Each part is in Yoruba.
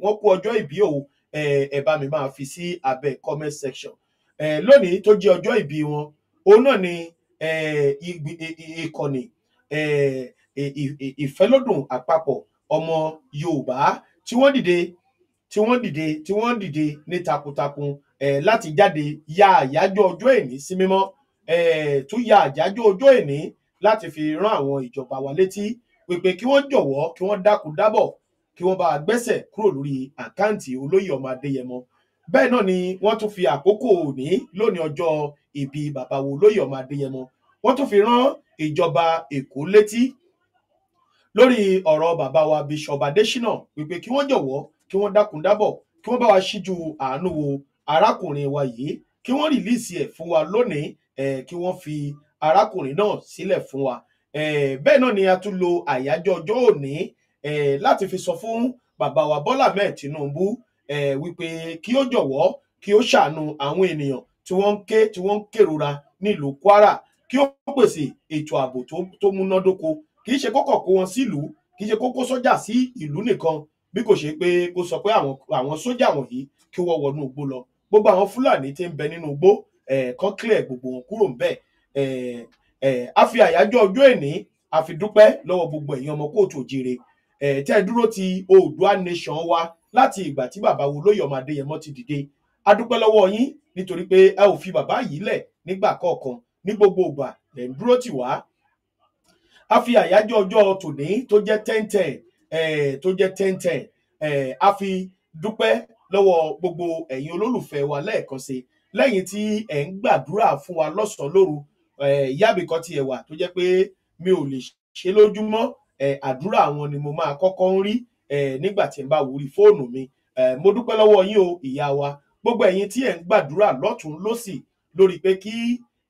wọ́n kú ọjọ́ ìbí o ẹ bá mi máa fi sí abẹ́ comment section. Lónìí tó jẹ́ ọjọ́ ìbí wọn, òun náà ni ìkànnì ìfẹ́lódùn àpapọ̀ ọmọ Yorùbá tí wọ́n dìde ní takuntakun láti jáde ya àyájọ́ ọjọ́ èní sí mímọ́, tún ya àyájọ́ ọjọ́ èní láti fi rán àwọn ìjọba wa létí wípé kí wọ́n jọ̀wọ́ kí wọ́n dákun dábọ̀ kí wọ́n bá gbẹ́sẹ̀ kúrò lórí àkáǹtì olóyè ọmọ Adéyẹmọ. Bẹ́ẹ̀ náà ni wọ́n tún fi àkókò òní lónìí ọjọ́ ìbí bàbá wo olóyè ọmọ Adéyẹmọ, wọ́n tún fi rán ìjọba Èkó létí lórí ọ̀rọ̀ bàbá wa Bishop Adésínà wípé kí wọ́n jọ̀wọ́ kí wọ́n dákun dábọ̀ kí wọ́n bá wa ṣíjú àánú wo arákùnrin wa yìí, kí wọ́n rìlíìsì ẹ̀ fún wa lónìí, kí wọ́n fi arákùnrin náà sílẹ̀ fún wa. Bẹ́ẹ̀ náà ni a tún lo àyájọ́ ọjọ́ òní láti fi sọ fún bàbá wa Bọ́lá Ahmed Tinubu wípé kí ó jọ̀wọ́ kí ó ṣàánú àwọn ènìyàn tí wọ́n ń kérora nílùú Kwara, kí ó pèsè ètò ààbò tó múnádóko, kì í ṣe kókò kó wọn sílùú, kì í ṣe kókó sọ́jà sí ìlú nìkan, bí kò ṣe pé kó sọ pé àwọn sójà wọ̀nyí kí wọ́n wọnú igbó lọ. Gbogbo àwọn Fúlàní tí ń bẹ nínú igbó kan clear gbogbo wọn kúrò ńbẹ̀. A fi àyájọ́ ọjọ́ èní a fi dúpẹ́ lọ́wọ́ gbogbo ẹ̀yin ọmọ kóòtù òjire tẹ́ ẹ dúró ti Oòduà nation wa láti ìgbà tí bàbá wo olóyè ọmọ Adéyẹmọ ti dìde. A dúpẹ́ lọ́wọ́ yín nítorí pé ẹ ò fi bàbá yìí lẹ̀ nígbà kọ̀ọ̀kan, ní gbogbo ìgbà lẹ̀ ń dúró tì wá. A fi àyájọ́ ọjọ́ tòní tó jẹ́ 10/10 a fi dúpẹ́ lọ́wọ́ gbogbo ẹ̀yin olólùfẹ́ wa lẹ́ẹ̀kan sí, lẹ́yìn tí ẹ̀ ń gbàdúrà fún wa lọ́sàn-án lóru. Ìyá mi kan tiẹ̀ wà tó jẹ́ pé mi ò lè ṣe lójúmọ́, àdúrà wọn ni mo máa kọ́kọ́ ń rí nígbà tí n bá wúrí fóònù mi. Mo dúpẹ́ lọ́wọ́ yín o ìyá wa, gbogbo ẹ̀yin tí ẹ̀ ń gbàdúrà lọ́tùn lósì lórí pé kí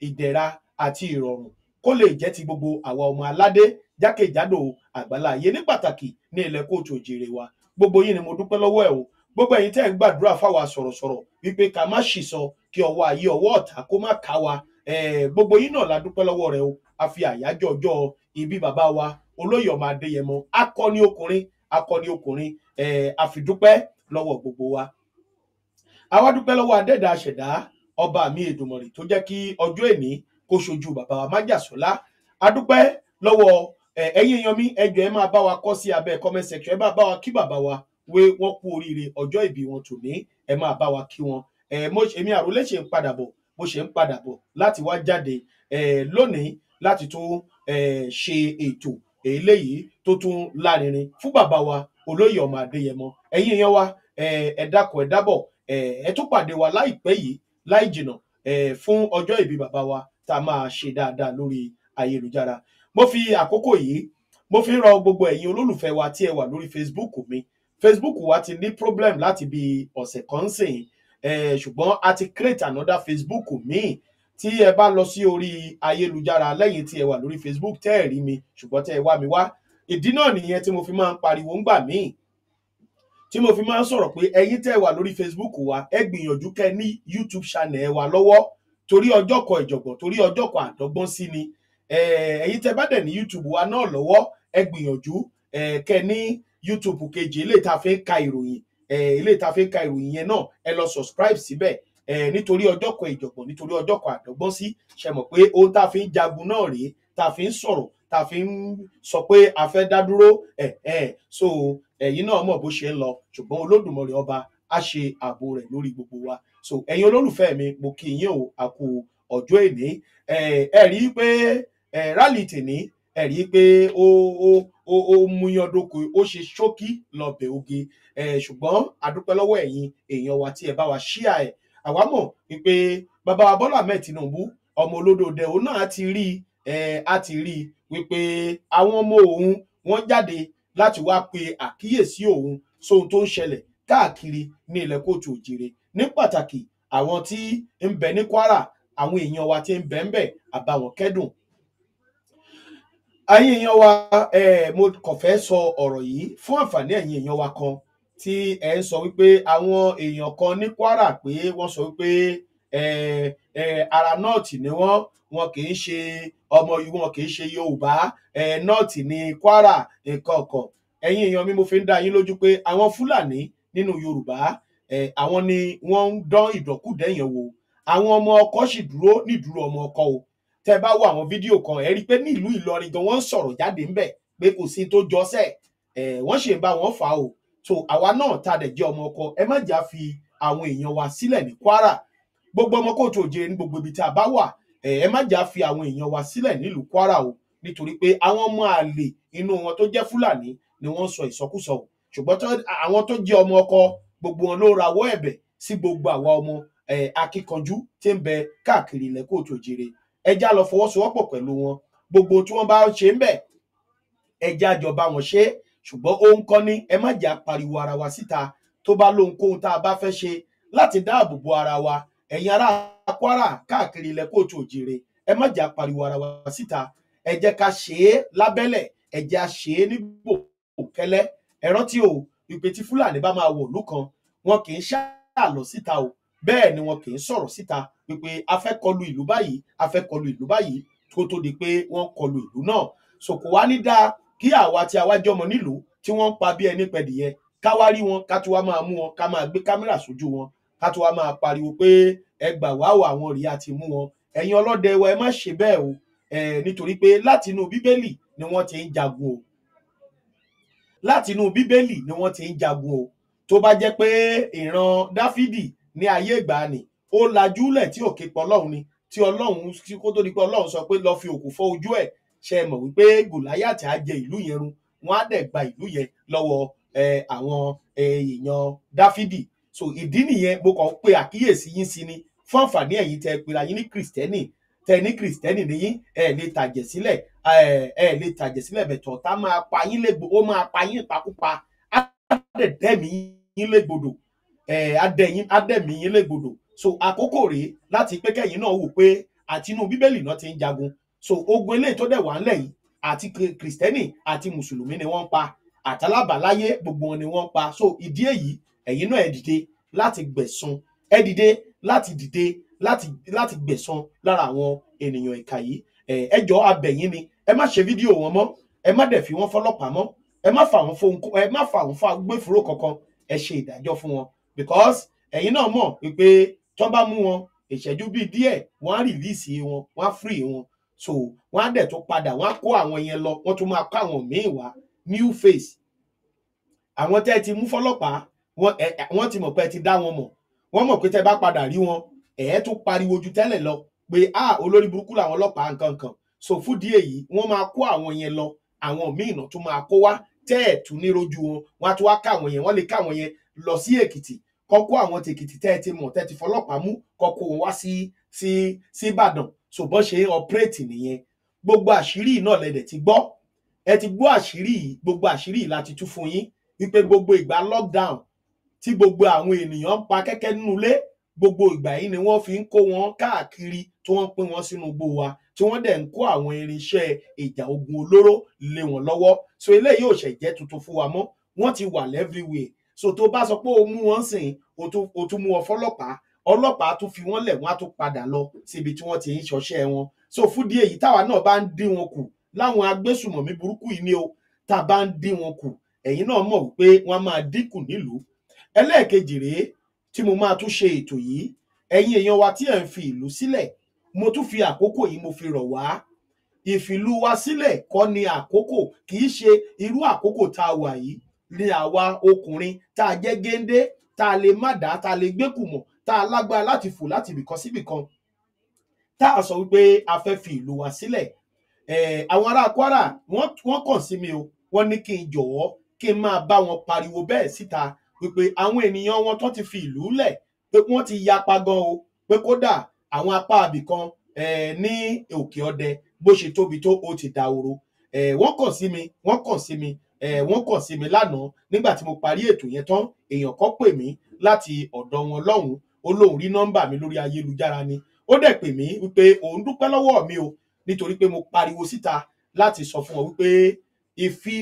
ìdẹ̀ra àti ìrọ̀rùn kó lè jẹ́ ti gbogbo àwa ọmọ aládé jákèjádò àgbáláyé, ní pàtàkì ní ilẹ̀ kóòtù òjìrè wa. Gbogbo yín ni mo dúpẹ́ lọ́wọ́ ẹ̀ o. Gbogbo ẹ̀yin tẹ́ ẹ̀ ń gbàdúrà fáwa sọ̀rọ̀sọ̀rọ̀ wípé ká má ṣì sọ, kí ọwọ́ ayé ọwọ́ ọ̀tá kó má ká wa. Gbogbo yín náà la dúpẹ́ lọ́wọ́ rẹ̀ o. A fi àyájọ́ ọjọ́ ìbí bàbá wa olóyè ọmọ Adéyẹmọ, akọni ọkùnrin, a fi dúpẹ́ lọ́wọ́ gbogbo wa. A wá dúpẹ́ lọ́wọ́ adẹ́dàá aṣẹ̀dá ọba mi Èdùmàrè tó jẹ́ kí ọjọ́ èní kó ṣojú bàbá wa májàsọ́lá. A dúpẹ́ lọ́wọ́ ẹ̀yin èèyàn mi, ẹ jọ̀ọ́ ẹ máa bá wa kọ sí abẹ́ comment section, ẹ máa bá wa kí bàbá wa wé wọ́n kú oríire ọjọ́ ìbí wọn tòní, ẹ máa bá wa kí wọn. Èmi Àrólé ṣe ń padà bọ̀, mo ṣe ń padà bọ̀ láti wá jáde lónìí láti tún ṣe ètò eléyìí tó tún lárinrin fún bàbá wa olóyè ọmọ Adéyẹmọ. Ẹ̀yin èèyàn wa, ẹ dákun ẹ dábọ̀, ẹ tún pàdé wa láìpẹ́ yìí láì jìnà fún ọjọ́ ìbí bàbá wa tá a máa ṣe dáadáa lórí ayélujára. Mo fi àkókò yìí mo fi ń rọ gbogbo ẹ̀yin olólùfẹ́ wa tí ẹ wà lórí Facebook mi. Facebook wa ti ní problem láti bí ọ̀sẹ̀ kan sìn, ṣùgbọ́n a ti create another Facebook míì. Tí ẹ bá lọ sí orí ayélujára lẹ́yìn tí ẹ wà lórí Facebook tẹ́ ẹ̀ rí mi ṣùgbọ́n tẹ́ ẹ wá mi wá, ìdí náà nìyẹn tí mo fi máa ń pariwo ńgbà míì, tí mo fi máa ń sọ̀rọ̀ pé ẹ̀yin tẹ́ ẹ wà lórí Facebook wa ẹ gbìyànjú kẹ́ ní YouTube channel ẹ wà lọ́wọ́, torí ọjọ́ kan ìjọ̀gbọ̀n, torí ọjọ́ kan àdọ́gbọ́n sí ni. Ẹ̀yin tẹ́ bá dẹ̀ ní YouTube wa náà lọ́wọ́, ẹ gbìyànjú kẹ́ ní YouTube kejì eléyìí tá fi ń ka ìròyìn, eléyìí tá fi ń ka ìròyìn yẹn náà ẹ lọ subscribe síbẹ̀, nítorí ọjọ́ kan ìjọ̀gbọ̀n, nítorí ọjọ́ kan àdọ́gbọ́n sí. Ṣe mọ̀ pé ohun tá fi ń jagun náà rèé, tá fi ń sọ̀rọ̀, tá fi ń sọ pé a fẹ́ dá dúró. So ẹ̀yin náà mọ̀ bó ṣe ń lọ, ṣùgbọ́n Olódùmarè ọba á ṣe ààbò rẹ̀ lórí gbogbo wa. So ẹ̀yin olólùfẹ́ mi, mo kí yín o, a kú ọjọ́ èní. Ẹ rí i pé rally tèní, ẹ rí i pé ó múyan dóko, ó ṣe ṣókí lọ́bẹ̀ oge, ṣùgbọ́n a dúpẹ́ lọ́wọ́ ẹ̀yin èèyàn wa tí ẹ bá wa share ẹ̀. Àwa mọ̀ wípé bàbá wa Bọ́lá Ahmed Tinubu ọmọ olódòdẹ òun náà á ti rí wípé àwọn ọmọ òun wọ́n jáde láti wá pe àkíyèsí òun sóhun tó ń ṣẹlẹ̀ káàkiri ní ilẹ̀ kóòtù òjìrè, ní pàtàkì àwọn tí ń bẹ ní Kwara, àwọn èèyàn wa tí ń bẹ ń bẹ, àbáwọn kẹ́dùn. Ẹ̀yin èèyàn wa, mo kàn fẹ́ sọ ọ̀rọ̀ yìí fún àǹfààní ẹ̀yin èèyàn wa kan tí ẹ ń sọ wípé àwọn èèyàn kan ní Kwara pé wọ́n sọ wípé ara nọ́ọ̀tì ni wọn kì í ṣe ọmọ, wọn kì í ṣe Yorùbá, nọ́ọ̀tì ní Kwara nǹkan kan. Ẹ̀yin èèyàn mi, mo fi ń dá yín lójú pé àwọn Fúlàní nínú Yorùbá àwọn ni wọ́n ń dán ìdọ́kùdẹ́ yẹn wò àwọn ọmọ ọkọ sì dúró nídúró ọmọ ọkọ o tẹ́ bá wo àwọn fídíò kan ẹ rí pé ní ìlú Ìlọrin gan wọ́n ń sọ̀rọ̀ jáde ńbẹ̀ pé kò sí tó jọ́sẹ̀ wọ́n ṣe ń bá wọn fà o so àwa náà tá dẹ̀ jẹ́ ọmọ ọkọ ẹ má jà fi àwọn èèyàn wa sílẹ̀ ní Kwara gbogbo ọmọ kóòtù òjìrè ní gbogbo ibi tí a bá wà ẹ má jà fi àwọn èèyàn wa sílẹ̀ nílùú Kwara o nítorí pé àwọn ọmọ àlè inú wọn tó jẹ́ Fúlàní ni wọ́n sọ ìsọkúsọ o ṣùgbọ́n àwọn tó jẹ́ ọmọ ọkọ gbogbo wọn ló rawọ́ ẹ̀bẹ̀ sí gbogbo àwa ọmọ akíkanjú tí ń bẹ káàkiri ilẹ̀ kóòtù òjìrè ẹjá lọ fọwọ́sowọ́pọ̀ pẹ̀lú wọn gbogbo tí wọ́n bá ṣe ń bẹ̀ ẹjá jọba wọn ṣe ṣùgbọ́n ohun kan ní ẹ má jà pariwo ara wa síta tó bá lóhunkóhun tá a bá fẹ́ ṣe láti dáàbò bo ara wa ẹ̀yin ará Kwara káàkiri ilẹ̀ kóòtù òjìrè ẹ má jà pariwo ara wa síta ẹ jẹ́ ká ṣe é lábẹ́lẹ̀ ẹ jẹ́ á ṣe é ní bòkẹ́lẹ́ ẹ rántí o ìpè tí Fúlàní bá máa wọ̀lú kan wọn kì í ṣàlọ síta o bẹ́ẹ̀ ni wọn kì í sọ̀rọ̀ síta wípé a fẹ́ kọlu ìlú báyìí a fẹ́ kọlu ìlú báyìí kó tó di pé wọ́n kọlu ìlú náà so kò wá ní dáa kí àwa tí a wá jọmọ nílùú tí wọ́n ń pa bí ẹni pẹ̀dìyẹ ká wá rí wọn ká tó wá máa mú wọn ká máa gbé kámẹ́rà sójú wọn ká tó wá máa pariwo pé ẹ gbà wá o àwọn rèé àti mú wọn ẹ̀yin ọlọ́dẹ wa ẹ má ṣe bẹ́ẹ̀ o nítorí pé láti inú Bíbélì ni wọ́n ti ń jagun o láti inú Bíbélì ni wọ́n ti ń jagun o tó bá jẹ́ pé ìran Dáfídì ní ayé ìgbàanì ó lajúlẹ̀ tí òkè pọ̀ Ọlọ́run ni tí Ọlọ́run kó tó di pé Ọlọ́run sọ pé lọ fi òkú fọ́ ojú ẹ̀ ṣe mọ̀ wípé Gòláyàtì á jẹ ìlú yẹn run wọ́n á dẹ̀ gba ìlú yẹn lọ́wọ́ àwọn èèyàn Dáfídì so ìdí nìyẹn mo kàn pé àkíyèsí yín sí ni fún àǹfààní ẹ̀yin tẹ́ pera yín ní Kristẹni tẹ́ ní Kristẹni nìyí lè tàjẹ̀ sílẹ̀ bẹ̀tọ̀ tá máa pa yín légbò ó máa pa yín ìpakúpa á dẹ̀ dẹ̀mí yín légbodò adẹ̀mí yín légbodò so àkókò rèé láti pé kẹ́yìn náà wò pé àti inú Bíbélì náà ti ń jagun so ogun eléyìí tó dẹ̀ wà ńlẹ̀ yìí àti Kristẹni àti Mùsùlùmí ni wọ́n ń pa àtàlábàláyé gbogbo wọn ni wọ́n ń pa so ìdí èyí ẹ̀yin náà ẹ dìde láti gbẹ̀san ẹ dìde láti gbẹ̀san lára àwọn ènìyàn ìkà yìí ẹ jọ̀ọ́ abẹ̀yìn ni ẹ má ṣe fídíò wọn mọ́ ẹ má dẹ̀ fi wọ́n fọlọ́pàá mọ́ ẹ má fà wọ́n fún agbófinró kankan ẹ ṣe ìdájọ́ fún wọn because ẹ̀yin náà mọ̀ pé tó bá mú wọn ìṣẹ́jú bíi díẹ̀ wọ́n á rìlíìsì wọn wọ́n á free wọn so wọ́n á dẹ̀ tó padà wọ́n á kó àwọn yẹn lọ wọ́n tún máa kó àwọn míì wá new face àwọn tẹ́ ti mú fọlọ́pàá wọ́n ti mọ̀ pé ẹ ti dá wọn mọ̀ wọ́n mọ̀ pé tẹ́ bá padà rí wọn tún pariwo ju tẹ́lẹ̀ lọ pé olórí burúkú làwọn ọlọ́pàá nǹkan kan so fúdìí èyí wọ́n máa kó àwọn yẹn lọ àwọn míì náà tún máa kó wá tẹ́ ẹ̀ tún ní rojú wọn wọ́n á tún wá ká àwọn yẹn wọ́n lè ká àwọn yẹn lọ sí Èkìtì kọ́kọ́ àwọn tèkìtì tẹ́ ẹ ti mọ̀ tẹ́ ti fọlọ́pàá mú kọ́kọ́ wọn wá sí Ìbàdàn so bọ́n ṣe ń ọpẹ́rẹ́tì nìyẹn gbogbo àṣírí náà lẹ́dẹ̀ ti gbọ́ ẹ ti gbọ́ àṣírí yìí gbogbo àṣírí yìí láti tú fún yín wípé gbogbo ìgbà lockdown tí gbogbo àwọn ènìyàn ń pa kẹ́kẹ́ nínú ilé gbogbo ìgbà yìí ni wọ́n fi ń kó wọn káàkiri tí wọ́n pín wọn sínú igbó wa tí wọ́n dẹ̀ ń kó àwọn irinṣẹ́ ìjà ogun olóró lé wọn lọ́wọ́ so eléyìí ò ṣẹ̀ jẹ́ tuntun fún wa mọ́ wọ́n ti wà everywhere so tó bá sọ pé o mú wọn sìn o tún mú wọn ọlọ́pàá tún fi wọ́n lẹ̀ wọ́n á tún padà lọ síbi tí wọ́n ti ń ṣọṣẹ́ wọn so fúdí èyí táwa náà bá ń dín wọn kù láwọn agbésùmọ̀mí burúkú yìí ni o tá a bá ń dín wọn kù ẹ̀yin náà mọ̀ wípé wọ́n máa dínkù nílùú ẹlẹ́ẹ̀kejì rèé tí mo máa tún ṣe ètò yìí ẹ̀yin èèyàn wa tí ẹ̀ ń fi ìlú sílẹ̀ mo tún fi àkókò yìí mo fi rọ̀ wá ìfìlú wa sílẹ̀ kọ́ ni àkókò kì í ṣe irú àkókò tá a wà yìí ni àwa ọkùnrin tá a jẹ́ géńdé tá a lè má dá tá a lè gbékùmọ̀ tá a lágbára láti fò láti ibìkan síbìkan tá a sọ wípé a fẹ́ fi ìlú wa sílẹ̀ àwọn ará Kwara wọ́n kàn sí mi o wọ́n ní kí n jọ̀wọ́ kí n máa bá wọn pariwo bẹ́ẹ̀ síta wípé àwọn ènìyàn wọn tó ti fi ìlú lẹ̀ pé wọ́n ti yapa gan o pé kódà àwọn apá abìkan ní òkè ọdẹ bó ṣe tóbi tó ó ti dahoro wọ́n kàn sí mi lánàá nígbà tí mo parí ètò yẹn tán èèyàn kan pè mí láti ọ̀dọ̀ wọn lọ́hùn ó lóun rí nọ́mbà mi lórí ayélujára ni ó dẹ̀ pè mí wípé òun dúpẹ́ lọ́wọ́ mi o nítorí pé mo pariwo síta láti sọ fún wọn wípé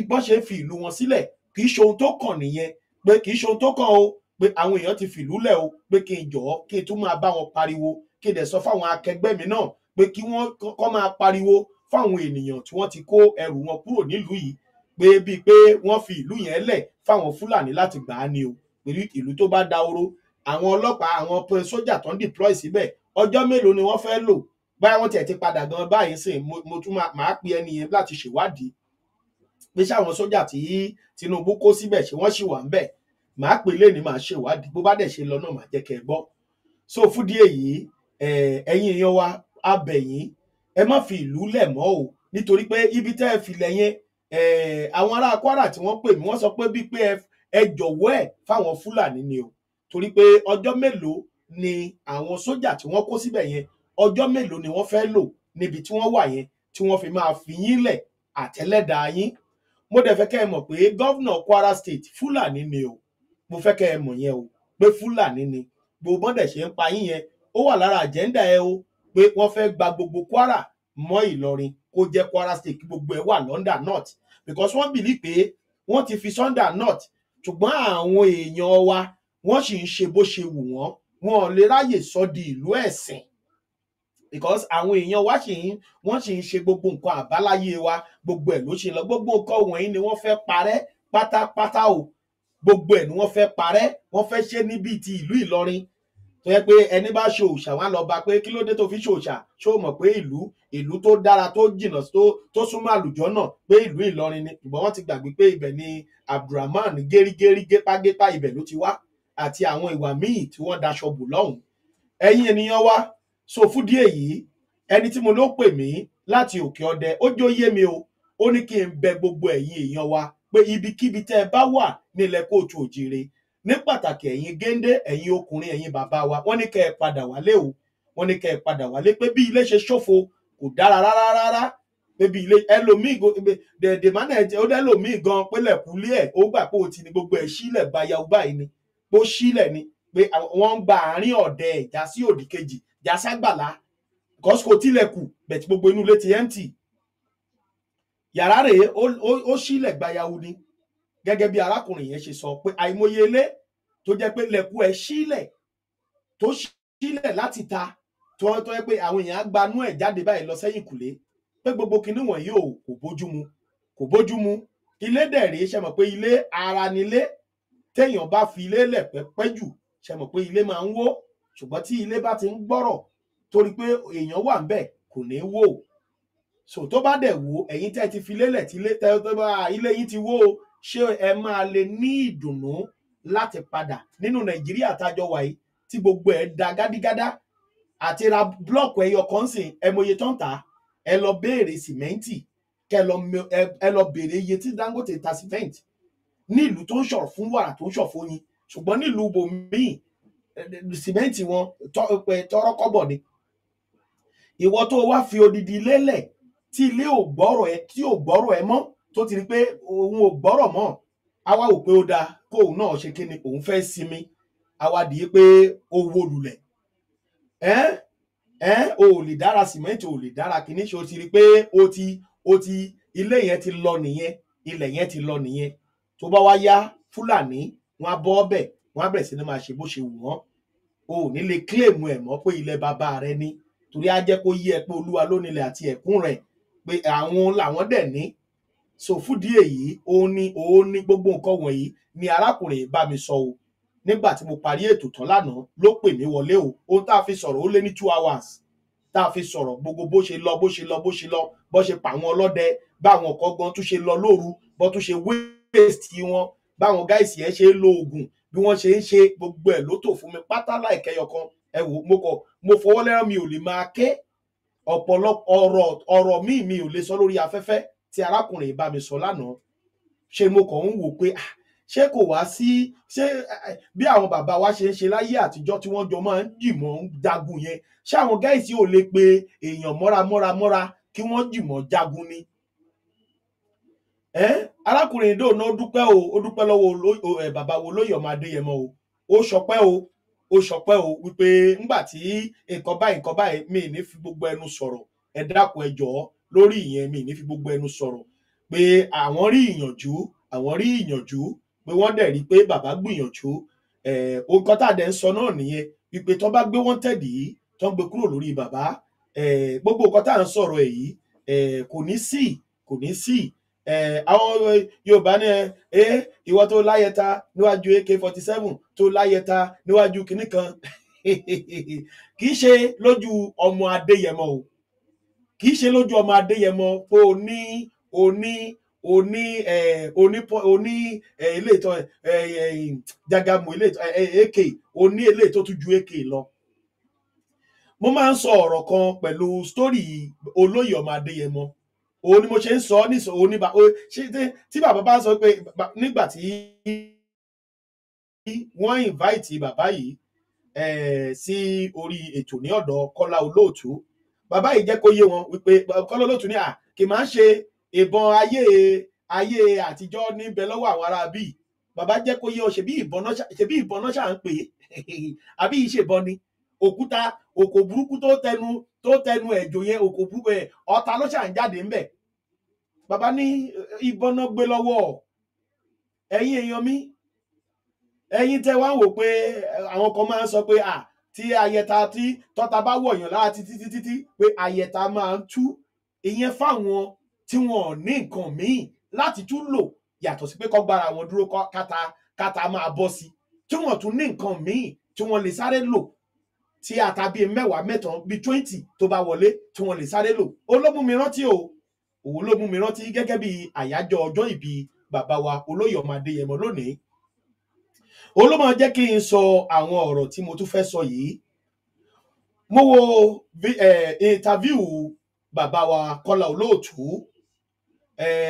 bọ́n ṣe ń fi ìlú wọn sílẹ̀ kì í ṣe ohun tó kàn nìyẹn pé kì í ṣe ohun tó kàn o pé àwọn èèyàn ti fìlú lẹ̀ o pé kí n jọ̀ọ́ kí n tún máa bá wọn pariwo kí n dẹ̀ sọ fáwọn akẹgbẹ́ mi náà pé kí wọ́n kọ́ máa pariwo fáwọn ènìyàn tí wọ́n ti kó ẹrù wọn kúrò nílùú yìí pé bíi pé wọ́n fi ìlú yẹn lẹ̀ fáwọn Fúlàní láti gbà á ni o pẹ̀lú ìlú tó bá dahoro àwọn ọlọ́pàá àwọn sójà tó ń deploy síbẹ̀ ọjọ́ mélòó ni wọ́n fẹ́ lò báyà wọ́n tiẹ̀ ti padà gan báyìí sìn mo tún máa pe ẹni yẹn láti ṣèwádìí pé ṣáwọn sójà tí Tinubu kó síbẹ̀ ṣé wọ́n ṣì wà ń bẹ̀ màá pè lé ní màá ṣèwádìí bó bá dẹ̀ ṣe lọ náà màá jẹ́ kẹ́ ẹ gbọ́. So fúdìí èyí ẹ̀yin èèyàn wa a bẹ̀ yín ẹ má fi ìlú lẹ̀ mọ́ o nítorí pé ibi tẹ́ ẹ filẹ̀ yẹn àwọn ará Kwara tí wọ́n pè mí wọ́n sọ pé bíi pé ẹ jọ̀wọ́ ẹ̀ fáwọn Fúlàní ni o torí pé ọjọ́ mélòó ni àwọn sójà tí wọ́n kó síbẹ̀ yẹn ọjọ́ mélòó ni wọ́n fẹ́ lò níbi tí wọ́n wà yẹn tí wọ́n fi máa fi yín lẹ̀ àtẹ́lẹ́dàá yín. Mo dẹ̀ fẹ́ kẹ́ ẹ mọ̀ pé gọ́vnà Kwara State Fúlàní ni o mo fẹ́ kẹ́ ẹ mọ̀ yẹn o pé Fúlàní ni gbogbo bọ́dẹ̀ ṣe ń pa yín yẹn ó wà lára àjẹ́ndà ẹ o pé wọ́n fẹ́ gba gbogbo Kwara mọ́ Ìlọrin kó jẹ́ Kwara State kí gbogbo ẹ wà lọ́ndà north because wọ́n bìlí pé wọ́n ti fi sọ́ndà north ṣùgbọ́n àwọn èèyàn wa wọ́n sì ń ṣe bó ṣe wù wọ́n wọn ò lè ráyè sọ di ìlú ẹ̀sìn because àwọn èèyàn wa wọ́n sì ń ṣe gbogbo nǹkan àbáláyé wa gbogbo ẹ̀ ló ṣe lọ gbogbo nǹkan wọ̀nyí ni wọ́n fẹ́ parẹ́ pátápátá o gbogbo ẹ̀ ni wọ́n fẹ́ parẹ́ wọ́n fẹ́ ṣe níbi ti ìlú Ìlọrin tó yẹ pé ẹni bá ṣe òòṣà wọn lọ bá pé kí ló dé tó fi ṣe òòṣà ṣó mọ̀ pé ìlú tó dára tó jìnnà tó súnmọ́ àlùjọ náà pé ìlú Ìlọrin ni ṣùgbọ́n wọ́n ti gbàgbé pé ibẹ̀ ni Abdulrahman gẹ́rígẹ́rí gépágépá ibẹ̀ ló ti wá àti àwọn ìwà míì tí wọ́n daṣọ bò lọ́hùn. Ẹ̀yin ènìyàn wa so fúdìí èyí ẹni tí mo ló pè mí láti Òkè Ọdẹ ó jó yé mi o ó ní kí n bẹ gbogbo ẹ̀yin èèyàn wa pé ibikíbi tẹ́ ẹ bá wà nílẹ̀ kóòtù òjìire ní pàtàkì ẹ̀yin géńdé ẹ̀yin ọkùnrin ẹ̀yin bàbá wa wọ́n ní kẹ́ ẹ padà wálé o wọ́n ní kẹ́ ẹ padà wálé pé bí ilé ṣe ṣòfò kò dára rárá pé bí ilé ẹlòmíì dèmánà ó dẹ́lòmíì gan pélẹ̀kúlé ẹ̀ ó gbà pé ó ti ní gbogbo ẹ̀ sílẹ̀ gbayau báyìí ni bó sílẹ̀ ni pé wọ́n ń gba àárín ọ̀dẹ ẹ̀já sí òdì kejì já ságbàlá kọ́síkò tilẹ̀kù bẹ̀tí gbogbo inú ilé ti empty yàrá rèé ó sílẹ̀ gbayau ni gẹ́gẹ́ bí arákùnrin yẹn ṣe sọ pé àìmọye ilé tó jẹ́ pé lẹ̀kùn ẹ̀ sílẹ̀ tó sílẹ̀ láti ta tó yẹ pé àwọn èèyàn á gbanú ẹ̀ jáde báyìí lọ sẹ́yìn kùlé pé gbogbo kinní wọ̀nyí kò bójú mu ilé dẹ̀ rèé ṣe mọ̀ pé ilé ara nílé téèyàn bá fi ilé lẹ̀ pẹ́pẹ́ jù ṣe mọ̀ pé ilé máa ń wó ṣùgbọ́n tí ilé bá ti ń gbọ́rọ̀ torí pé èèyàn wà ń bẹ̀ kò ní wó so tó bá dẹ̀ wó ẹ̀yin tẹ́ ti fi lélẹ̀ tí ilé yín ti wó ṣé ẹ máa lè ní ìdùnnú láti padà nínú Nàìjíríà tájọ wà yìí tí gbogbo ẹ̀ da gádígádá àti ra blọọkù ẹyọ kan sìn ẹmọye tó ń tà ẹ lọ béèrè sìmẹ́ǹtì ẹ lọ béèrè iye tí Dangote ta sìmẹ́ǹtì ní ìlú tó ń ṣọ̀rọ̀ fún wàrà tó ń ṣọ̀ fún yín ṣùgbọ́n nílùú bòmíì sìmẹ́ǹtì wọn tọrọ kọ́bọ̀ ni ìwọ tó wá fi odidi lélẹ̀ tí ilé ò gbọ́rọ̀ ẹ mọ́ tó ti rí pé òun ò gbọ́rọ̀ mọ́ àwa ò pé ó dáa kóun náà ṣe kí ni òun fẹ́ sinmi àwa dì í pé ó wó lulẹ̀ o ò lè dára sìmẹ́ǹtì ò lè dára kìíní ṣe o ti rí pé o ti ilé yẹn ti lọ nìyẹn ilẹ̀ yẹn ti lọ nìyẹn tó bá wá yá Fúlàní wọn á bọ́ ọbẹ̀ wọn á bẹ̀rẹ̀ sí ni máa ṣe bó ṣe wù wọ́n o ò ní lè kílèmù ẹ̀ mọ́ pé ilẹ̀ bàbá rẹ ni torí á jẹ́ kó yí ẹ pé Olúwa ló nílẹ̀ àti ẹ̀kún rẹ̀ pé àwọn làwọn dẹ̀ ní so fúdìí èyí òun ni gbogbo nǹkan wọ̀nyí ni arákùnrin bá mi sọ o nígbà tí mo parí ètò tán lánàá ló pè mí wọlé o ohun tá a fi sọ̀rọ̀ ó lé ní 2 hours tá a fi sọ̀rọ̀ gbogbo bó ṣe lọ bó ṣe pa àwọn ọlọ́dẹ báwọn ọkọ̀ gan tún ṣe lọ lóru bó tún ṣe waste wọn báwọn gáìsì ẹ ṣe lo oògùn bí wọ́n ṣe ń ṣe gbogbo ẹ̀ ló tò fún mi pátá láìkẹyọ kan ẹ wò mo fọwọ́ lẹ́rán mi ò lè máa ké ọ̀pọ̀lọpọ̀ ọ̀rọ̀ mi ò lè sọ lórí afẹ́fẹ́ tí arákùnrin bá mi sọ lánàá ṣe mo kàn ń wò pé ṣé kò wá sí ṣé bí àwọn bàbá wa ṣe ń ṣe láyé àtijọ́ tí wọ́n jọ máa ń jìmọ̀ ń jagun yẹn ṣé àwọn gáìsì ò lè pe èèyàn mọ́ra kí wọ́n jìmọ̀ jagun ni. Arákùnrin dò náà ó dúpẹ́ lọ́wọ́ bàbá wo lóyè ọmọ Adéyẹmọ ó ṣọpẹ́ o wípé ńgbà tí nǹkan báyìí mi ní fi gbogbo ẹnu sọ̀rọ̀ ẹ dákun ẹ jọ̀ọ́ lórí ìyẹn mi ní fi gbogbo ẹnu sọ̀rọ̀ pé àwọn rí ìyànjú pé wọ́n dẹ̀ rí pé bàbá gbìyànjú nǹkan tá a dẹ̀ ń sọ náà nìyẹn wípé tó bá gbé wanted yìí tó ń gbé kúrò lórí bàbá gbogbo nǹkan tá à ń sọ̀rọ̀ ẹ̀ yìí kò ní sí àwọn Yorùbá ní ìwọ tó láyẹta níwájú AK-47 tó láyẹta níwájú kinní kan kì í ṣe lójú ọmọ Adéyẹmọ o, kì í ṣe lójú ọmọ Adéyẹmọ pé oní ilé ìtọ́ Jagamu ilé ìtọ́ AK oní ilé tó tún ju AK lọ. Mo máa ń sọ ọ̀rọ̀ kan pẹ̀lú sítórì olóyè ọmọ Adéyẹmọ, òun ni mo ṣe ń sọ tí bàbá bá sọ pé nígbà tí wọ́n invite bàbá yìí sí orí ètò ní ọ̀dọ̀ Kọ́lá Olóòtú, bàbá yìí jẹ́ kó yé wọn wípé Kọ́lá Olóòtú ní kì máa ń ṣe ìbọn ayé àtijọ́ níbẹ̀ lọ́wọ́ àwọn ará bíi. Bàbá jẹ́ kó yé ọ ṣebí ìbọn náà ṣà ń pè é àbí ìṣèbọn ni òkúta òkò burúkú tó tẹnu ẹ̀jò yẹn òkò burúkú ọ̀tá ló ṣà ń jáde ńbẹ̀. Bàbá ní ìbọn náà gbé lọ́wọ́. Ẹ̀yin èèyàn mi, ẹ̀yin tẹ́ wá ń wò pé àwọn kan máa ń sọ pé tí ayẹta tí tọ́ta bá wọ̀yàn lára títí pé ayẹta máa ń tú, ìyẹn fáwọn tí wọn ò ní nǹkan míì láti tún lò yàtọ̀ sí pé kọ́ gbára wọn dúró káta máa bọ́ sí, tí wọ́n tún ní nǹkan míì tí wọ́n lè sáré lò tí ata bíi 10 mẹ́tàn bíi 20 tó bá wọlé tí wọ́n lè sáré lò. Òun ló mú mi rántí gẹ́gẹ́ bí àyájọ́ ọjọ́ ìbí bàbá wa olóyè ọmọ Adéyẹmọ lónìí. Òun ló máa jẹ́ kí n sọ àwọn ọ̀rọ̀ tí mo tún fẹ́ sọ yìí. Mo wo interview bàbá wa Kọ́lá Olóòtú.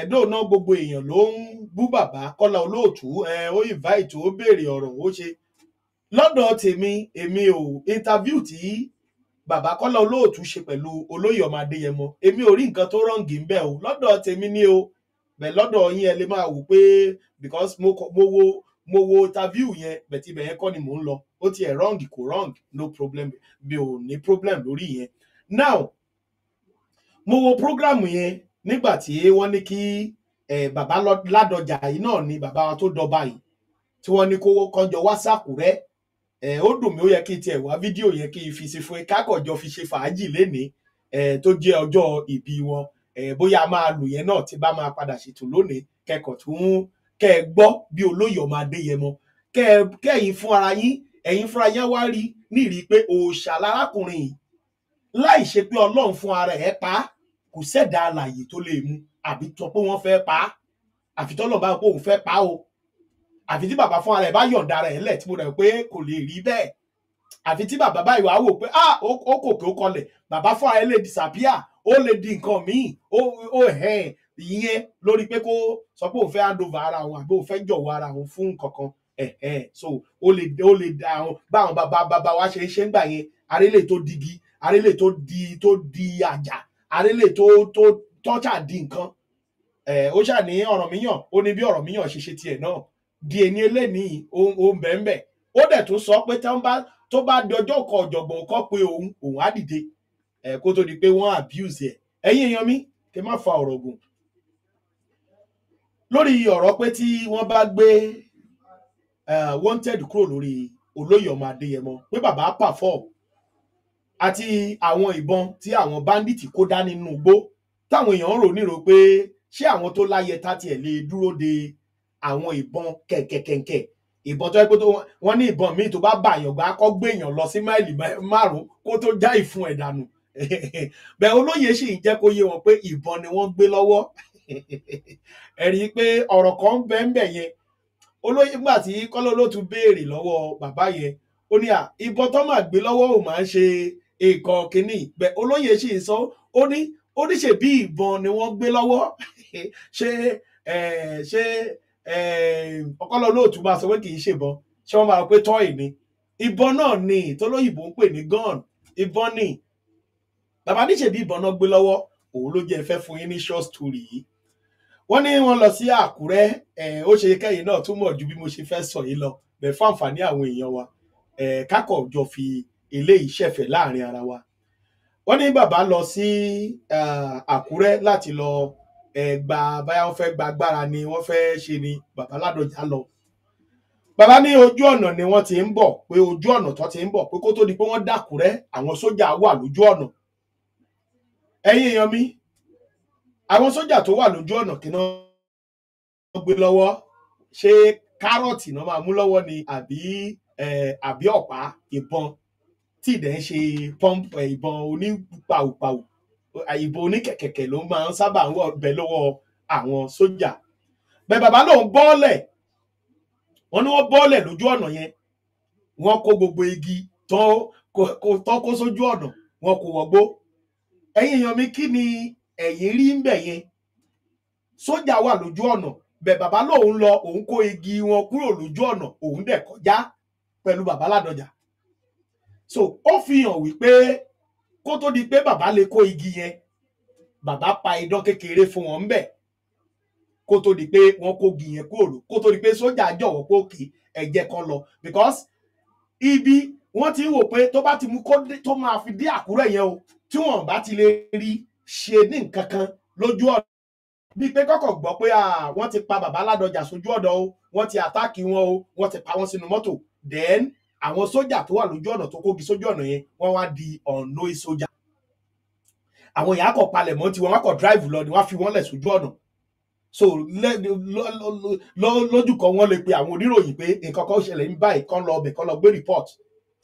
Dóònà gbogbo èèyàn ló ń bú bàbá Kọ́lá Olóòtú, ó invite, ó béèrè ọ̀rọ̀, ó ṣe. Lọ́dọ̀ tèmi, èmi ò interview tí bàbá Kọ́lá Olóòtú ṣe pẹ̀lú olóyè ọmọ Adéyẹmọ, èmi ò rí nǹkan tó rọ̀ǹgì ńbẹ̀ o. Lọ́dọ̀ tèmi ni o, bẹ̀ lọ́dọ̀ yín ẹ lè máa wò pé because mo wo interview yẹn bẹ̀tí ibẹ̀ yẹn kọ́ ni mò ń lọ. Ó tiẹ̀ rọ̀ǹgì kò rọ̀ǹgì, no problem, mi ò ní problem lórí yẹn. Now, mo wo program yẹn nígbà tí wọ́n ní kí bàbá Ládọjà yìí náà ni bàbá wa tó dọba yìí, tí wọ́n ní kó kọjọ wá s'Àkúrẹ́. Ó dùn mí, ó yẹ kí n tiẹ̀ wá fídíò yẹn kí n fi sí fún kákọ̀jọ fi ṣe fàájì lénìí tó jẹ́ ọjọ́ ìbí wọn. Bóyá a máa lò yẹn náà tí bá máa padà ṣètò lónìí, kẹ́kọ̀ọ́ tún kẹ́ ẹ gbọ́ bí olóyè ọmọ Adéyẹmọ kẹ́yìn fún ara yín, ẹ̀yin fúnra yín wá rí nírí pé òòṣà lárákùnrin yìí, láì ṣe pé Ọlọ́run fún ara ẹ̀ pa á, kò sẹ́dá alààyè tó lè mú àbí sọ pé wọ́n fẹ́ pa á, àfi tọ́lọ̀ bá pé òun fẹ́ pa á o, àfi tí bàbá fún ara ẹ̀ bá yọ̀ǹda rẹ̀ lẹ̀, tí mo rẹ̀ pé kò lè rí bẹ́ẹ̀, àfi tí bàbá báyìí wàá wò pé ó kòkè ó kọlẹ̀, bàbá fún ara ẹ̀ lè disappear, ó lè di nǹkan míì, ìyẹn lórí pé kó sọ pé òun fẹ́ hand over ara òun àbí òun fẹ́ jọ̀wọ́ ara òun fún nǹkan kan. So ó lè da àwọn báwọn bàbá wa ṣe ń gbà yẹn, arélè tó digi, arélè tó di àjà, arélè tó tọ́jà di nǹkan. Ó ṣà ní Ọ̀rànmíyàn, ó ní bí Ọ̀rànmíyàn ṣe tiẹ̀ náà di ẹni eléyìí ó ń bẹ́ẹ̀. Ó dẹ̀ tún sọ pé tó bá di ọjọ́ kan ọ̀jọ̀gbọ́n kọ́ pé òun á dìde kó tó di pé wọ́n abuse ẹ̀. Ẹ̀yin èèyàn mi, kí n má fa ọ̀rọ̀ gùn lórí ọ̀rọ̀ pé tí wọ́n bá gbé wanted kúrò lórí olóyè ọmọ Adéyẹmọ, pé bàbá perform àti àwọn ìbọn tí àwọn bandits kó dá nínú igbó, táwọn èèyàn rò nírò pé ṣé àwọn tó láyẹ tá tiẹ̀ lè dúró de àwọn ìbọn kẹ̀kẹ̀kẹ̀kẹ̀, ìbọn tó yẹ pé wọ́n ní ìbọn míì tó bá bàyàn gbá kọ́ gbèyàn lọ sí máìlì 5 kó tó já ìfun ẹ̀ dànù. Bẹ́ẹ̀ olóyè sì ń jẹ́ kó yé wọn pé ìbọn ni wọ́n gbé lọ́wọ́. Ẹ rí i pé ọ̀rọ̀ kan ń bẹ yẹn. Olóyè nígbà tí Kọ́lá Olóòtú béèrè lọ́wọ́ bàbá yẹn, ó ní ìbọn tó máa gbé lọ́wọ́ ò máa ń ṣe nǹkan kínní. Bẹ́ẹ̀ olóyè sì ń sọ, ó ní ṣe bí ìbọn ni wọ́n gbé lọ́wọ́. ṣé Kọ́lá Olóòtú máa sọ pé kì í ṣèbọn, ṣé wọ́n máa pé tọ́ì ni? Ìbọn náà ni tólóyìnbó ń pè ní gun, ìbọn ni. Bàbá ní ṣe bí ìbọn náà gbé lọ́wọ́, òun ló jẹ́ fẹ́ fún yín ní short story yìí. Wọ́n ní wọ́n lọ sí Àkúrẹ́, ó ṣe kẹ́yìn náà túmọ̀ ju bí mo ṣe fẹ́ sọ yìí lọ, bẹ̀ fún àǹfààní àwọn èèyàn wa, kákọ̀ jọ fi eléyìí ṣẹ̀fẹ̀ láàrin ara wa. Wọ́n ní bàbá lọ sí Àkúrẹ́ láti lọ báyà wọ́n fẹ́ gba agbára ni wọ́n fẹ́ ṣe ni bàbá Ládọjà lọ. Bàbá ní ojú ọ̀nà ni wọ́n ti ń bọ̀, pé ojú ọ̀nà tó ti ń bọ̀, pé kó tó di pé wọ́n dàkúrẹ́, àwọn sójà wà lójú ọ̀nà. Ẹ̀yin èèyàn mi, àwọn sójà tó wà lójú ọ̀nà kí náà gbé lọ́wọ́ ṣé kárọ̀tì náà máa mú lọ́wọ́ ni àbí ọ̀pá ìbọn tí ìdẹ̀ ń ṣe ìbọn onípàùpàù ìbọn oníkẹ̀kẹ̀kẹ̀ ló máa ń sábà ń wọ̀ bẹ lọ́wọ́ àwọn sójà. bẹ́ẹ̀ bàbá lòun bọ́ọ̀lẹ̀ wọ́n ní wọ́n bọ́ọ̀lẹ̀ lójú ọ̀nà yẹn wọ́n kó gbogbo igi tán kó sójú ọ̀nà wọn kò wọgbó. ẹ̀yin èèyàn mi kí ni ẹ̀yin rí ń bẹ̀ yẹn? sójà wà lójú ọ̀nà bẹ́ẹ̀ bàbá lòun lọ òun kó igi wọn kúrò lójú ọ̀nà òun dẹ̀ kọjá pẹ̀lú bàbá Ládọjà. so ó fi hàn wípé kó tó di pé bàbá lè kó igi yẹn bàbá pa idán kékeré fún wọn ńbẹ̀ kó tó di pé wọ́n kó igi yẹn kúrò kó tó di pé sójà jọ̀wọ́ pé òkè ẹ̀jẹ̀ kan lọ because ibi wọ́n ti ń wò pé tó bá ti mú tó máa fi dé Àkúrẹ́ yẹn o tí wọ́n bá ti lè rí ṣe ní nǹkan kan lójú ọ̀nà bíi pé kọ́kọ́ gbọ́ pé wọ́n ti pa bàbá Ládọjà sójú ọ̀nà o wọ́n ti àtáàkì wọn o wọ́n ti pa wọ́n sínú mọ́tò then àwọn sójà tó wà lójú ọ̀nà tó kógi sójú ọ̀nà yẹn wọ́n wá di ọ̀nà sójà. àwọn èèyàn kọ̀ palẹ̀ mọ́ tiwọn wọ́n kọ̀ drive lọ ni wọ́n fi wọ́n lẹ̀ sójú ọ̀nà. so lójú kan wọ́n lè pe àwọn oníròyìn pé nǹkan kan ṣẹlẹ̀ ní báyìí kán lọ ọbẹ̀ kán lọ gbé report.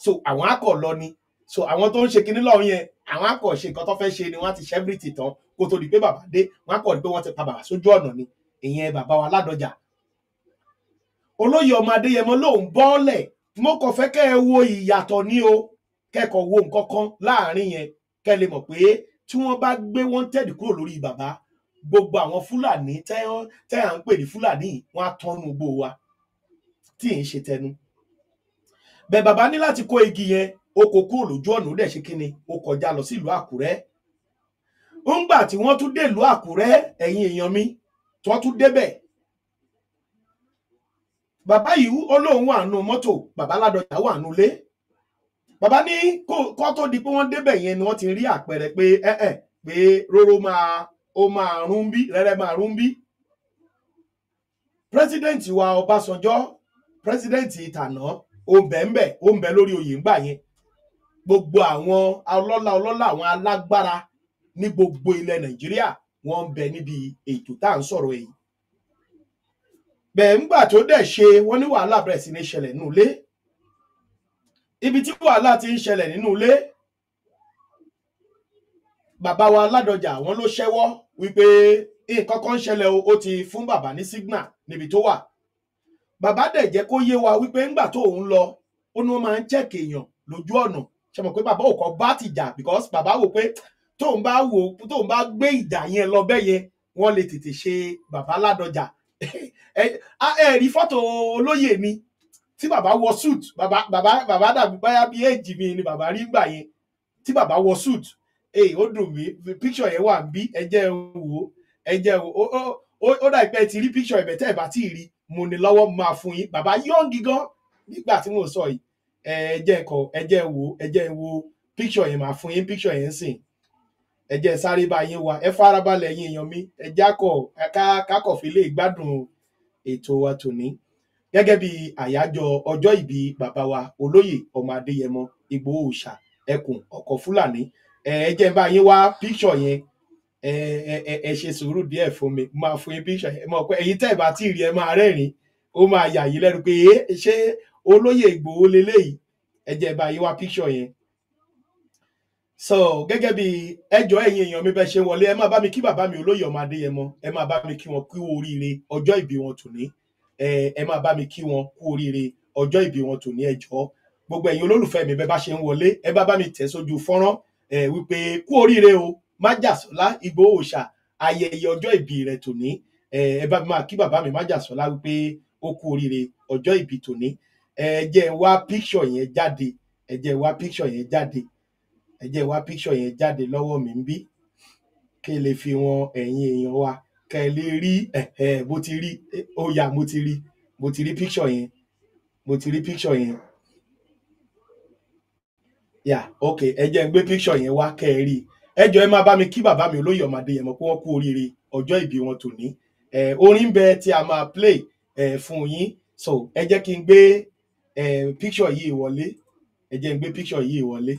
so àwọn akọ̀ lọ ni so àwọn tó ń ṣe kinní lọ́run yẹn àwọn akọ̀ ṣe nǹkan tó fẹ́ ṣe ni wọ́n ti ṣe everything tán kó tó di pé bàbá dé wọ́n akọ̀ di pé wọ́n ti pa bàbá sójú ọ̀nà ni ìyẹn bàbá wa Ládọjà. olóyè ọmọ Adéyẹmọ lòun bọ́ọ̀lẹ̀ mo kàn fẹ́ kẹ́ ẹ wo ìyàtọ̀ ní o kẹ́kọ̀ọ́ wo nǹkan kan láàrin yẹn kẹ́ lè mọ̀ pé tí wọ́n bá gbé wanted kúrò lórí bàbá gbogbo àwọn Fúlàní tẹ́ à ń pè ní Fúlàní wọ́n á tọ́nu gbó wa tí ì ń ṣe tẹnu. bẹ́ẹ̀ bàbá ní láti kó igi yẹn ó kó kúrò lójú ọ̀nà ó dẹ̀ ṣe kíni ó kọjá lọ sí ìlú Àkúrẹ́. ńgbà tí wọ́n tún dé ìlú Àkúrẹ́ ẹ̀yin èèyàn mi tí wọ́n tún débẹ̀ bàbá yìí ó lóun wà nù mọ́tò bàbá Ládọjà wà nù ilé. bàbá ní kó tó di pé wọ́n débẹ̀ yẹn ni wọ́n ti rí àpẹẹrẹ pé pé róró ó máa rún bí rẹ́rẹ́ máa rún bí. pírẹsidẹ́ǹtì wa Ọbásanjọ́ pírẹsidẹ́ǹtì ìtànà ó ń bẹ lórí oyè ńgbà yẹn gbogbo àwọn ọlọ́lá àwọn alágbára ní gbogbo ilẹ̀ Nàìjíríà wọ́n ń bẹ níbi ètò tá à ń sọ̀rọ̀ èyí. bẹ́ẹ̀ ńgbà tó dẹ̀ ṣe wọ́n ní wàhálà bẹ̀rẹ̀ sí ní ṣẹlẹ̀ nínú ilé. ibi tí wàhálà ti ń ṣẹlẹ̀ nínú ilé bàbá wa Ládọjà wọ́n ló ṣẹ́wọ́ wípé nǹkan kan ṣẹlẹ̀ ó ti fún bàbá ní signal níbi tó wà. bàbá dẹ̀ jẹ́ kó yé wa wípé ńgbà tó òun lọ ó ní wọ́n máa ń check èèyàn lójú ọ̀nà ṣe mọ̀ pé bàbá ò kọ́ bá ti jà because bàbá wò pé tóun bá gbé ìjà yẹn lọ bẹ́ẹ̀ yẹn wọ́n lè tètè ṣe bàbá Ládọjà. rí fọ́tò olóyè ni tí bàbá wọ suit bàbá dàbí báyà bí èjì mi ni bàbá rí gbà yẹn tí bàbá wọ suit ó dùn mí picture yẹn wà bí ẹjẹ wo ó dà pé ti rí picture ẹ̀bẹ̀ tẹ́ ẹ̀ bá tí ì rí mo ní lọ́wọ́ máa fún yín bàbá yọ̀ǹgì gan nígbà tí mo sọ yìí ẹjẹ wo picture yẹn máa fún yín picture yẹn sìn ẹjẹ sáré bá yín wá ẹ farabalẹ̀ yín èèyàn mi ẹjẹ kákọ̀ fi lè gbádùn ètò wa tòní gẹ́gẹ́ bí àyájọ́ ọjọ́ ìbí bàbá wa olóyè ọmọ Adéyẹmọ Ìgbòho Òòṣà ẹkùn ọkọ̀ Fúlàní ẹjẹ bá yín wá picture yẹn ẹ ṣe sùúrù díẹ̀ fún mi máa fún yín picture yẹn mọ̀ pé èyí tẹ́ ẹ̀ bá tí ì rí ẹ máa rẹ́rìn ó máa yà yín lẹ́nu pé ṣé olóyè Ìgbòho leléyìí ẹjẹ bá yín wá picture yẹn. so gẹ́gẹ́ bí ẹjọ́ ẹ̀yin èèyàn mi bẹ́ ṣe wọlé ẹ máa bá mi kí bàbá mi olóyè ọmọ Adéyẹmọ ẹ máa bá mi kí wọn kú oríire ọjọ́ ìbí wọn tòní ẹ máa bá mi kí wọn kú oríire ọjọ́ ìbí wọn tòní ẹ jọ̀ọ́ gbogbo ẹ̀yin olólùfẹ́ mi bẹ́ bá ṣe ń wọlé ẹ bá mi tẹ̀ sójú fọ́nrán wípé kú oríire o Májàsọ́lá Ìgbòho Òòṣà ayẹyẹ ọjọ́ ìbí rẹ̀ tòní ẹ bá mi máa kí bàbá mi Májàsọ́lá wípé ó kú oríire ọjọ́ ìbí tòní ẹ jẹ́ wá picture yẹn jáde ẹ jẹ́ wá picture yẹn jáde ẹ jẹ́ wá picture yẹn jáde lọ́wọ́ mi ń bí kí lè fi wọn ẹ̀yin èèyàn wa kẹ́ lè rí bó ti rí ó yá mo ti rí picture yẹn ok ẹ jẹ́ ń gbé picture yẹn wá kẹ́ ẹ rí ẹ jọ̀ọ́ ẹ máa bá mi kí bàbá mi olóyè ọmọ Adéyẹmọ pé wọ́n kú oríire ọjọ́ ìbí wọn tòní orin bẹ tí a máa play fún yín so ẹ jẹ́ kí n gbé picture yìí wọlé ẹ jẹ́ ń gbé picture yìí wọlé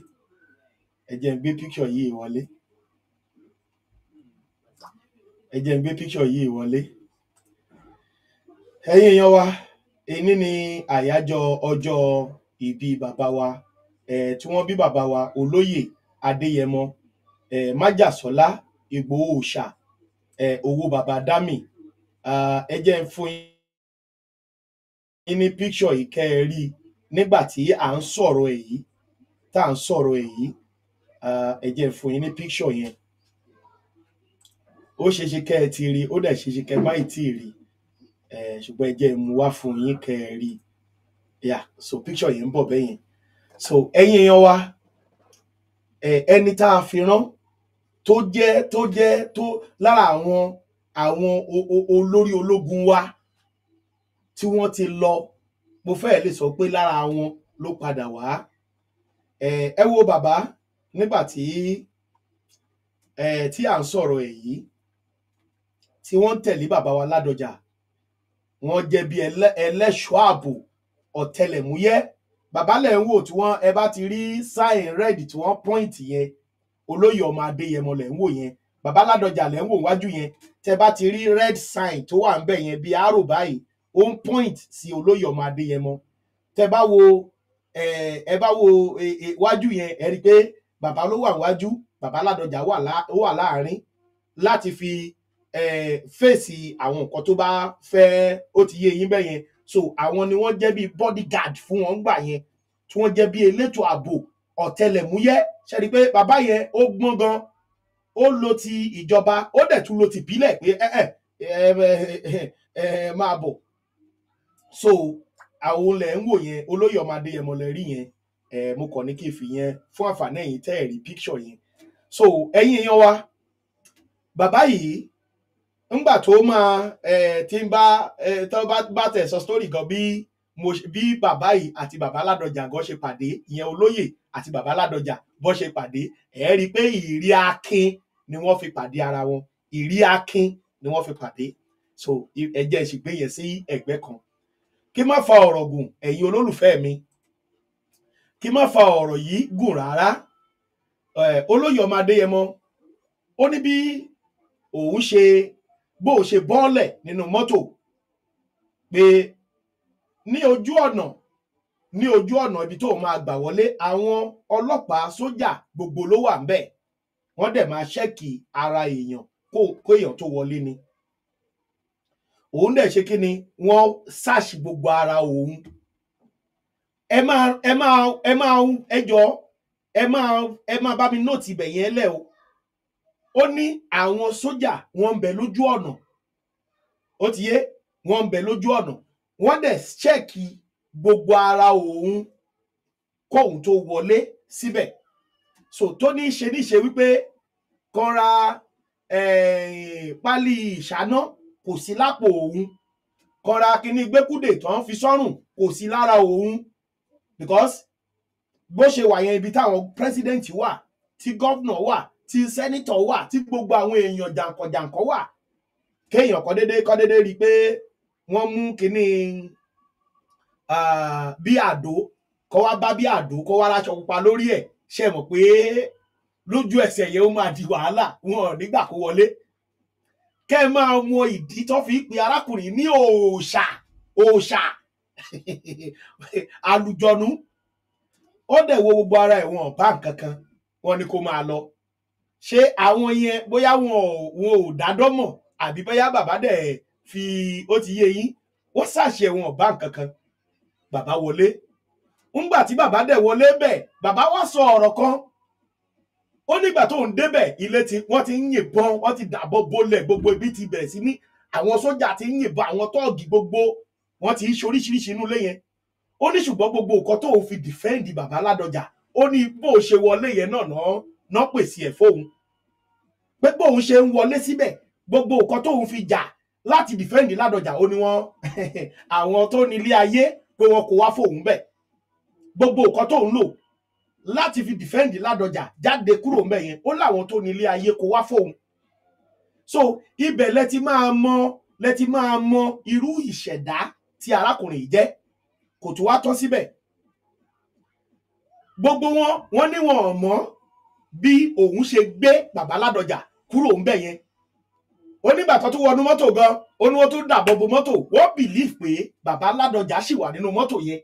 ẹ jẹ́ ń gbé picture yìí wọlé ẹ jẹ́ ń gbé picture yìí wọlé ẹ̀yin èèyàn wa, èní ni àyájọ́ ọjọ́ ìbí bàbá wa tí wọ́n bí bàbá wa olóyè Adéyẹmọ Májàsọ́lá Ìgbòho Òòṣà owó bàbá Dámì. Ẹ jẹ́ n fún yín ní picture yìí kẹ́ ẹ rí nígbà tí à ń sọ̀rọ̀ èyí ẹ jẹ́ n fún yín ní picture yẹn. Ó ṣeéṣe kẹ́ ẹ ti rí, ó dẹ̀ ṣeéṣe kẹ́ ẹ má ì tí ì rí, ṣùgbọ́n ẹ jẹ́ n mú wá fún yín kẹ́ ẹ rí. So picture yẹn ń bọ̀ bẹ́yẹn. So ẹ̀yin èèyàn wa, ẹni tá a fi rán tó lára àwọn olórí ológun wa tí wọ́n ti lọ, mo fẹ́ lè sọ pé lára wọn ló padà wá. Ẹ wo bàbá nígbà tí à ń sọ̀rọ̀ èyí, tí wọ́n ń tẹ̀lé bàbá wa Ládọjà, wọ́n jẹ́ bí ẹlẹ́ṣọ́ ààbò ọ̀tẹlẹ̀múyẹ́. Bàbá lẹ̀ ń wò tí ẹ bá ti rí sign red tí wọ́n point yẹn, olóyè ọmọ Adéyẹmọ lẹ̀ ń wò yẹn. Bàbá Ládọjà lẹ̀ ń wò wájú yẹn. Tẹ bá ti rí red sign tó wà ń bẹ̀ yẹn bí arrow báyìí, ó ń point sí olóyè ọmọ Adéyẹmọ. Tẹ bá wo wájú yẹn, ẹ rí i pé bàbá ló wà wájú, bàbá Ládọjà wà láàrin láti fi fèsì àwọn nǹkan tó bá fẹ́, ó ti yé yín bẹ́ẹ̀ yẹn. So àwọn ni wọ́n jẹ́ bí bodyguard fún wọn gbà yẹn, tí wọ́n jẹ́ bí elétò ààbò ọ̀tẹlẹ̀múyẹ́. Ṣe rí i pé bàbá yẹn ó gbọ́n gan, ó lo ti ìjọba, ó dẹ̀ tún lo ti ìbílẹ̀ pé máa bọ̀. So àwọn lẹ̀ ń wò yẹn, olóyè ọmọ Adéyẹmọ lẹ rí yẹn. Mo kàn ní kí n fi yẹn fún àǹfààní ẹ̀yin tẹ́ ẹ̀ rí picture yẹn. So ẹ̀yin èèyàn wa, bàbá yìí ńgbà tó máa tí ń bá tẹ̀ sọ story gan bí bàbá yìí àti bàbá Ládọjà gan ṣe pàdé, ìyẹn olóyè àti bàbá Ládọjà bó ṣe pàdé, ẹ rí i pé ìrí akin ni wọ́n fi pàdé ara wọn, ìrí akin ni wọ́n fi pàdé. So ẹ jẹ́ ìṣìgbé yẹn sí ẹ̀gbẹ́ kan. Kí má fa ọ̀rọ̀ gùn, ẹ̀yin olólùfẹ́ mi, kí má fa ọ̀rọ̀ yìí gùn rárá. Olóyè ọmọ Adéyẹmọ ó ní bí òun ṣe bọ́ọ̀lẹ̀ nínú mọ́tò pé ní ojú ọ̀nà ibi tó máa gbà wọlé, àwọn ọlọ́pàá sójà gbogbo ló wà ńbẹ̀. Wọ́n dẹ̀ máa ṣẹ́ẹ̀kì ara èèyàn kó èèyàn tó wọlé ni. Òun dẹ̀ ṣe kí ni, wọ́n ṣáàṣì gbogbo ara òun. ẹ máa bá mi nóòtì ibẹ̀ yẹn lẹ̀ o. Ó ní àwọn sójà wọ́n ń bẹ lójú ọ̀nà, ó ti yé, wọ́n ń bẹ lójú ọ̀nà, wọ́n dẹ̀ ṣẹ́ẹ̀kì gbogbo ara òun kóun tó wọlé síbẹ̀. So tó ní ṣe níṣe wípé kan ra pálí ìṣáná kò sí lápò òun, kan ra kíní gbẹ́kúdè tán fi sọ́rùn kò sí lára òun, because bó ṣe wà yẹn, ibi táwọn president wà, tí governor wà, tí senator wà, tí gbogbo àwọn èèyàn jàǹkànjàǹkàn wà, kéèyàn kọ́ déédéé rí i pé wọ́n mú kíní bí àdó, kọ́ wá bá bí àdó, kọ́ wá láṣọ pupa lórí ẹ̀, ṣe mọ̀ pé lójú ẹsẹ̀ yẹn ó máa di wàhálà, wọn ò nígbà kó wọlé. Kẹ́ ẹ máa mọ ìdí tó fi pe arákùnrin ní òòṣà àlùjọ̀nú. Ó dẹ̀ wo gbogbo ara ẹ̀, wọn ò bá nǹkan kan, wọ́n ní kó máa lọ. Ṣé àwọn yẹn bóyá wọn ò dádọ́mọ̀, àbí bóyá bàbá dẹ̀ fi, ó ti yé yín, wọ́n ṣàṣẹ wọn ò bá nǹkan kan. Bàbá wọlé. Ńgbà tí bàbá dẹ̀ wọlé bẹ̀, bàbá wá sọ ọ̀rọ̀ kan. Ó nígbà tó ń débẹ̀, wọ́n ti ń yìnbọn, wọ́n ti dàbọ̀ bolẹ̀, gbogbo ibi ti bẹ̀rẹ̀ sí ní, àwọn sójà ti ń yìnbọn, àwọn tọ́ọ̀gì gbogbo wọ́n ti ń ṣe oríṣiríṣi inú ilé yẹn. Ó ní ṣùgbọ́n gbogbo nǹkan tó fi defend bàbá Ládọjà, ó ní bó ṣe wọlé yẹn náà pèsè ẹ̀ fóun. Pé bóun ṣe ń wọlé síbẹ̀, gbogbo nǹkan tóun fi jà láti defend Ládọjà, ó ní àwọn tó ní ilé ayé pé wọn kò wá fóun bẹ̀. Gbogbo nǹkan tóun lò láti fi defend Ládọjà jáde kúrò ńbẹ̀ yẹn, ó láwọn tó ní ilé ayé kò wá fóun. So ibẹ̀ lẹ ti máa mọ irú ìṣẹ̀dá tí arákùnrin yìí jẹ́. Kò tún wá tán síbẹ̀. Gbogbo wọn ní wọn mọ̀ bí òun ṣe gbé bàbá Ládọjà kúrò ńbẹ̀ yẹn. ó nígbà tó tún wọnú mọ́tò gan ó ní wọ́n tún dàbọ̀ bo mọ́tò wọ́n believe pé bàbá Ládọjà sì wà nínú mọ́tò yẹn.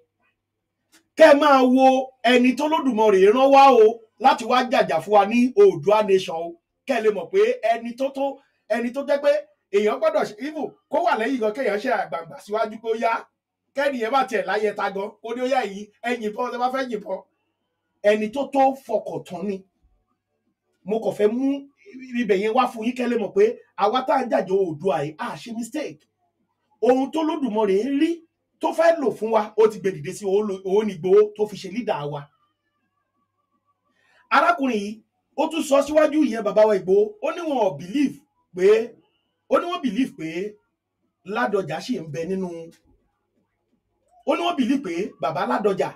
kẹ́ ẹ máa wo ẹni tó lódùmarè rán wá o láti wá jàjà fún wa ní Oòduà nation o kẹ́ ẹ lè mọ̀ pé ẹni tó jẹ́ pé èèyàn gbọ́dọ̀ even kó wà lẹ́yìn gan kéèyàn ṣe àgbàgbà síwájú kó yá kẹ́niyẹn bá tiẹ̀ láyé ta gan kó ní ó yá yìí ẹ̀yìn bọ́n tẹ́ bá fẹ́ yìnbọn ẹni tó fọkàn tán ni. mo kàn fẹ́ mú ibẹ̀ yẹn wá fún yín kẹ́ ẹ lè mọ̀ pé àwa tá à ń jàjọ Oòduà yìí à ṣe mistake. ohun tó lódùmarè rí tó fẹ́ lò fún wa ó ti gbé dìde sí òun ní Ìgbòho tó fi ṣe lídà wa. arákùnrin yìí ó tún sọ síwájú ìyẹn bàbá wa Ìgbòho ó ní wọn believe pé Ládọjà sì ń bẹ nínú ó ní wọ́n believe pé bàbá Ládọjà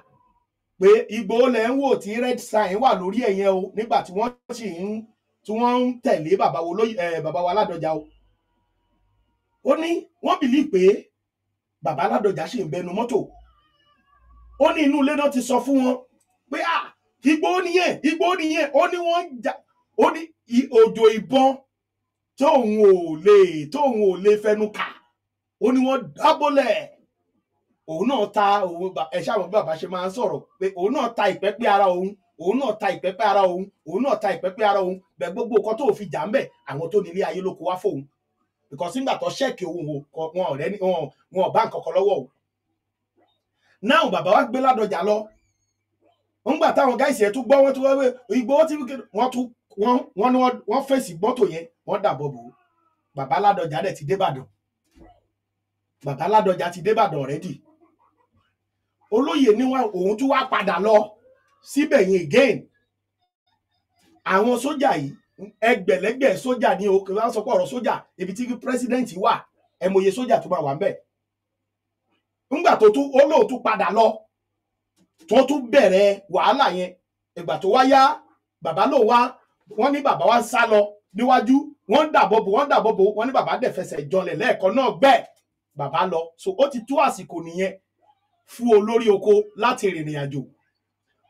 pé Ìgbòho lẹ̀ ń wò tí red sign wà lórí ẹ̀yẹn o nígbà tí wọ́n ń tẹ̀lé bàbá wa Ládọjà o. ó ní wọ́n believe pé bàbá Ládọjà sì ń bẹnu mọ́tò. ó ní inú ilé náà ti sọ fún wọn pé Ìgbòho nìyẹn ó ní wọ́n jà ó ní òjò ìbọn tóun ò lè fẹnu kà ó ní wọ́n dábòlẹ̀. òun náà ta òun ẹ̀ṣá àwọn bàbá ṣe máa ń sọ̀rọ̀ pé òun náà ta ìpẹ́pẹ́ ara òun bẹ̀ gbogbo nǹkan tó fi jà ń bẹ̀ àwọn tó nílé ayé ló kó wá fóun because nígbà tó ṣẹ́ẹ̀kì òun wọn ò bá nǹkan kan lọ́wọ́ òun. náà bàbá wa gbé Ládọjà lọ nígbà táwọn gáìsì ẹ̀ tún gbọ́ wọ́n tún wọ́n Ìgbòho tí wọ́n fèsì mọ́tò yẹn wọ́n dàbọ̀ bò ó. bàbá Ládọjà dẹ̀ ti débàdàn already. olóyè níwọ̀n òun tún wá padà lọ síbẹ̀ yẹn again. àwọn sójà yìí ẹgbẹ̀lẹ́gbẹ̀ sójà ní òkè wá sọ pé ọ̀rọ̀ sójà ibi tí president wà ẹ mọye sójà tó máa wà ń bẹ̀. nígbà tó tún olóòtú padà lọ tó tún bẹ̀rẹ̀ wàhálà yẹn ìgbà tó wá yá bàbá ló wá wọ́n ní bàbá wa ń sá lọ níwájú wọ́n dàbọ̀ bò wọ́n ní bàbá dẹ̀ fẹsẹ̀ jọlẹ̀ lẹ́ẹ̀kan náà bẹ́ẹ̀ bàbá lọ. so ó ti tó àsìkò nìyẹn fún olórí oko láti rìnrìn àjò.